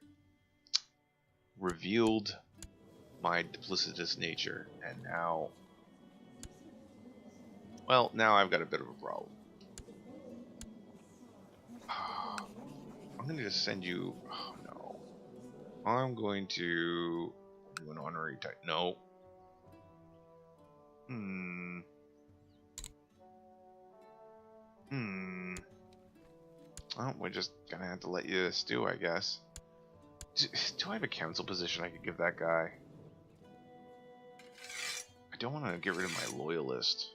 Speaker 1: revealed my duplicitous nature, and now... Well, now I've got a bit of a problem. I'm going to just send you... Oh, no. I'm going to do an honorary type. No. Well, we're just going to have to let you stew, I guess. Do I have a council position I could give that guy? I don't want to get rid of my loyalist.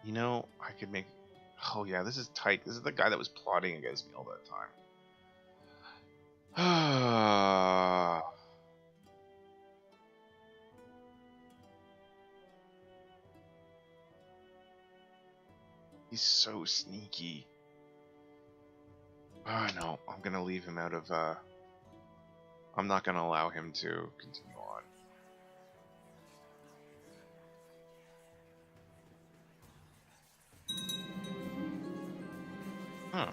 Speaker 1: You know, I could make... Oh yeah, this is tight. This is the guy that was plotting against me all that time. He's so sneaky. Oh no, I'm gonna leave him out of... I'm not gonna allow him to continue on. Huh.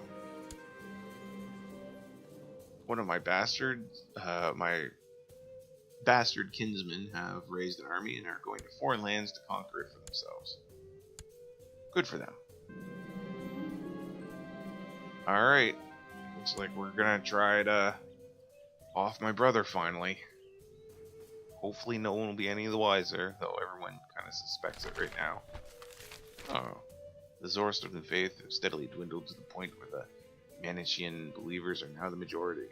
Speaker 1: One of my bastard kinsmen have raised an army and are going to foreign lands to conquer it for themselves. Good for them. Alright. Looks like we're gonna try to off my brother finally. Hopefully no one will be any the wiser, though everyone kind of suspects it right now. Oh. The Zoroastrian faith have steadily dwindled to the point where the Manichaean believers are now the majority.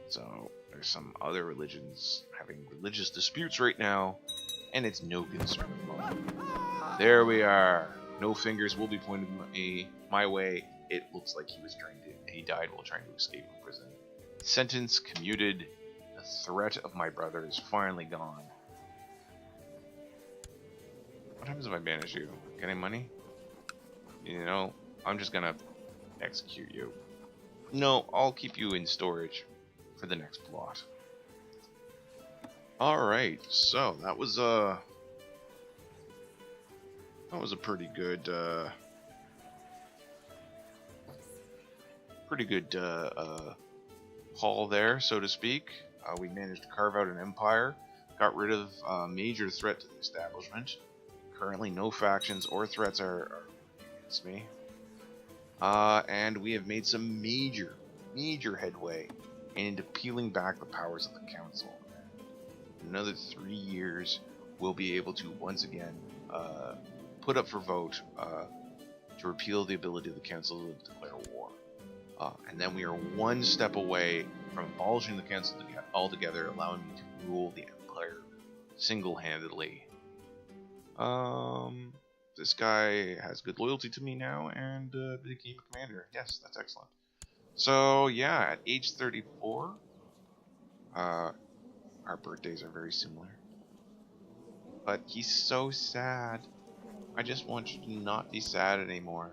Speaker 1: So, there's some other religions having religious disputes right now, and it's no concern of mine. There we are. No fingers will be pointed my way. It looks like he was trying to... He died while trying to escape from prison. Sentence commuted. The threat of my brother is finally gone. What happens if I banish you? Get any money? You know, I'm just gonna execute you. No, I'll keep you in storage for the next plot. Alright, so that was a pretty good haul there, so to speak. We managed to carve out an empire, got rid of a major threat to the establishment. Currently, no factions or threats are against me. And we have made some major headway into peeling back the powers of the council. In another 3 years, we'll be able to once again put up for vote to repeal the ability of the council to declare war. And then we are one step away from abolishing the council altogether, allowing me to rule the empire single-handedly. This guy has good loyalty to me now, and became a commander. Yes, that's excellent. So yeah, at age 34, our birthdays are very similar. But he's so sad. I just want you to not be sad anymore.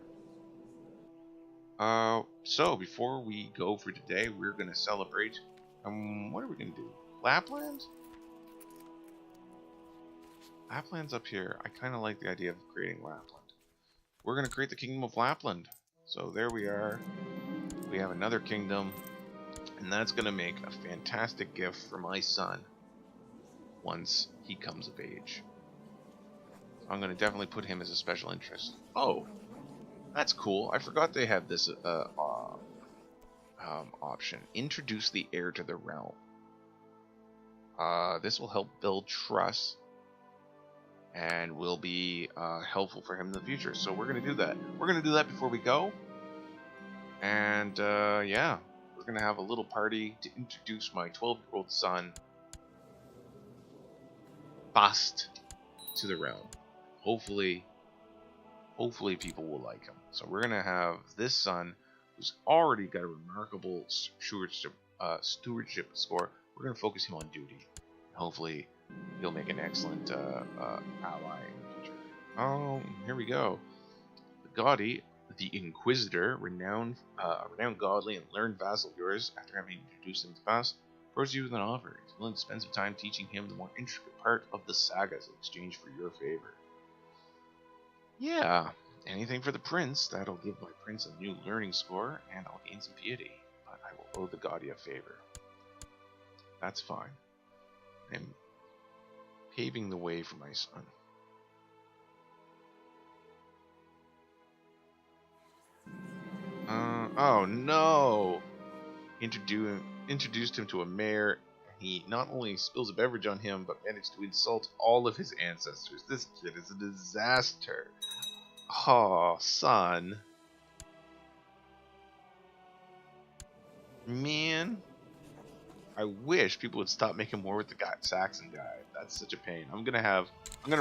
Speaker 1: So before we go for today, we're gonna celebrate. What are we gonna do? Lapland? Lapland's up here. I kind of like the idea of creating Lapland. We're going to create the Kingdom of Lapland. So there we are. We have another kingdom. And that's going to make a fantastic gift for my son once he comes of age. I'm going to definitely put him as a special interest. Oh, that's cool. I forgot they had this option. Introduce the heir to the realm. This will help build trust and will be helpful for him in the future. So we're going to do that. We're going to do that before we go. And yeah, we're going to have a little party to introduce my 12-year-old son, Bast, to the realm. Hopefully people will like him. So we're going to have this son, who's already got a remarkable stewardship score. We're going to focus him on duty. Hopefully he'll make an excellent ally in the future. Oh, here we go. The Gaudi, the Inquisitor, renowned godly and learned vassal of yours, after having introduced him to Bast, approaches you with an offer. He's willing to spend some time teaching him the more intricate part of the sagas in exchange for your favor. Yeah, anything for the prince. That'll give my prince a new learning score, and I'll gain some piety. But I will owe the Gaudi a favor. That's fine. I'm paving the way for my son. Oh no! Introduced him to a mayor. He not only spills a beverage on him, but managed to insult all of his ancestors. This kid is a disaster. Oh, son. Man. I wish people would stop making war with the Saxon guy. That's such a pain. I'm gonna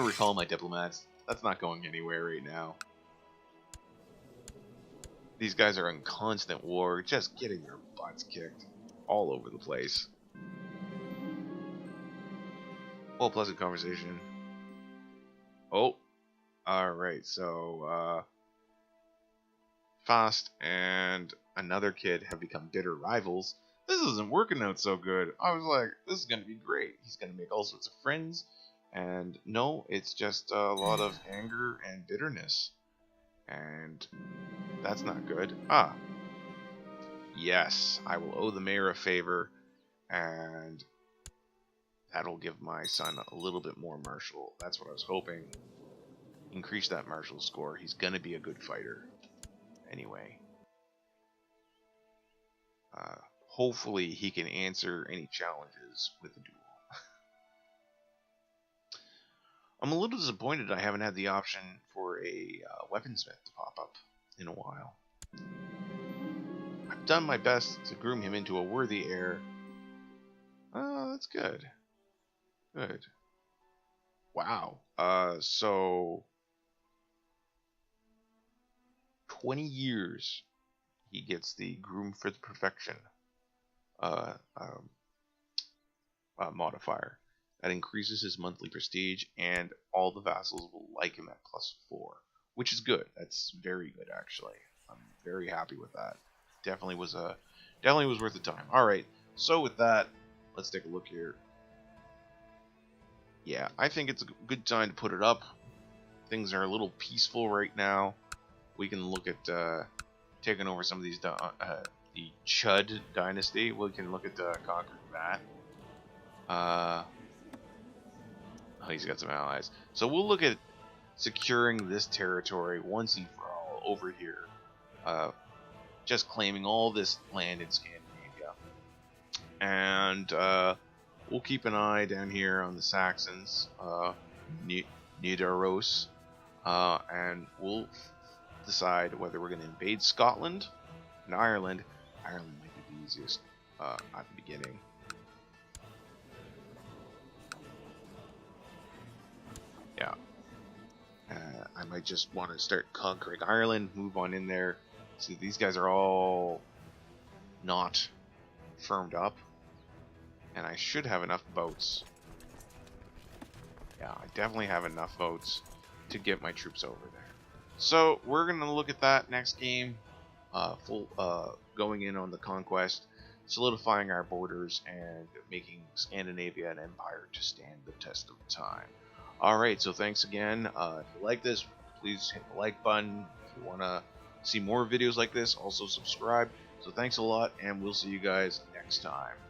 Speaker 1: recall my diplomats. That's not going anywhere right now. These guys are in constant war, just getting their butts kicked all over the place. Well, pleasant conversation. Oh, alright, so, Fast and another kid have become bitter rivals. This isn't working out so good. I was like, this is going to be great. He's going to make all sorts of friends. And no, it's just a lot of anger and bitterness. And that's not good. Ah. Yes, I will owe the mayor a favor. And that'll give my son a little bit more martial. That's what I was hoping. Increase that martial score. He's going to be a good fighter. Anyway. Hopefully he can answer any challenges with the duel. I'm a little disappointed I haven't had the option for a weaponsmith to pop up in a while. I've done my best to groom him into a worthy heir. Oh, that's good. Good. Wow. So 20 years he gets the groom for the perfection modifier. That increases his monthly prestige, and all the vassals will like him at +4, which is good. That's very good, actually. I'm very happy with that. Definitely was worth the time. All right, so with that, let's take a look here. Yeah, I think it's a good time to put it up. Things are a little peaceful right now. We can look at taking over some of these the Chud dynasty. We can look at conquering that. Oh, he's got some allies. So we'll look at securing this territory once and for all over here. Just claiming all this land in Scandinavia. And we'll keep an eye down here on the Saxons, Nidaros, and we'll decide whether we're going to invade Scotland and Ireland. Ireland might be the easiest at the beginning. Yeah. I might just want to start conquering Ireland, move on in there. See, these guys are all not firmed up. And I should have enough boats. Yeah, I definitely have enough boats to get my troops over there. So, we're going to look at that next game. Going in on the conquest, solidifying our borders, and making Scandinavia an empire to stand the test of time. Alright, so thanks again. If you like this, please hit the like button. If you want to see more videos like this, also subscribe. So thanks a lot, and we'll see you guys next time. next time.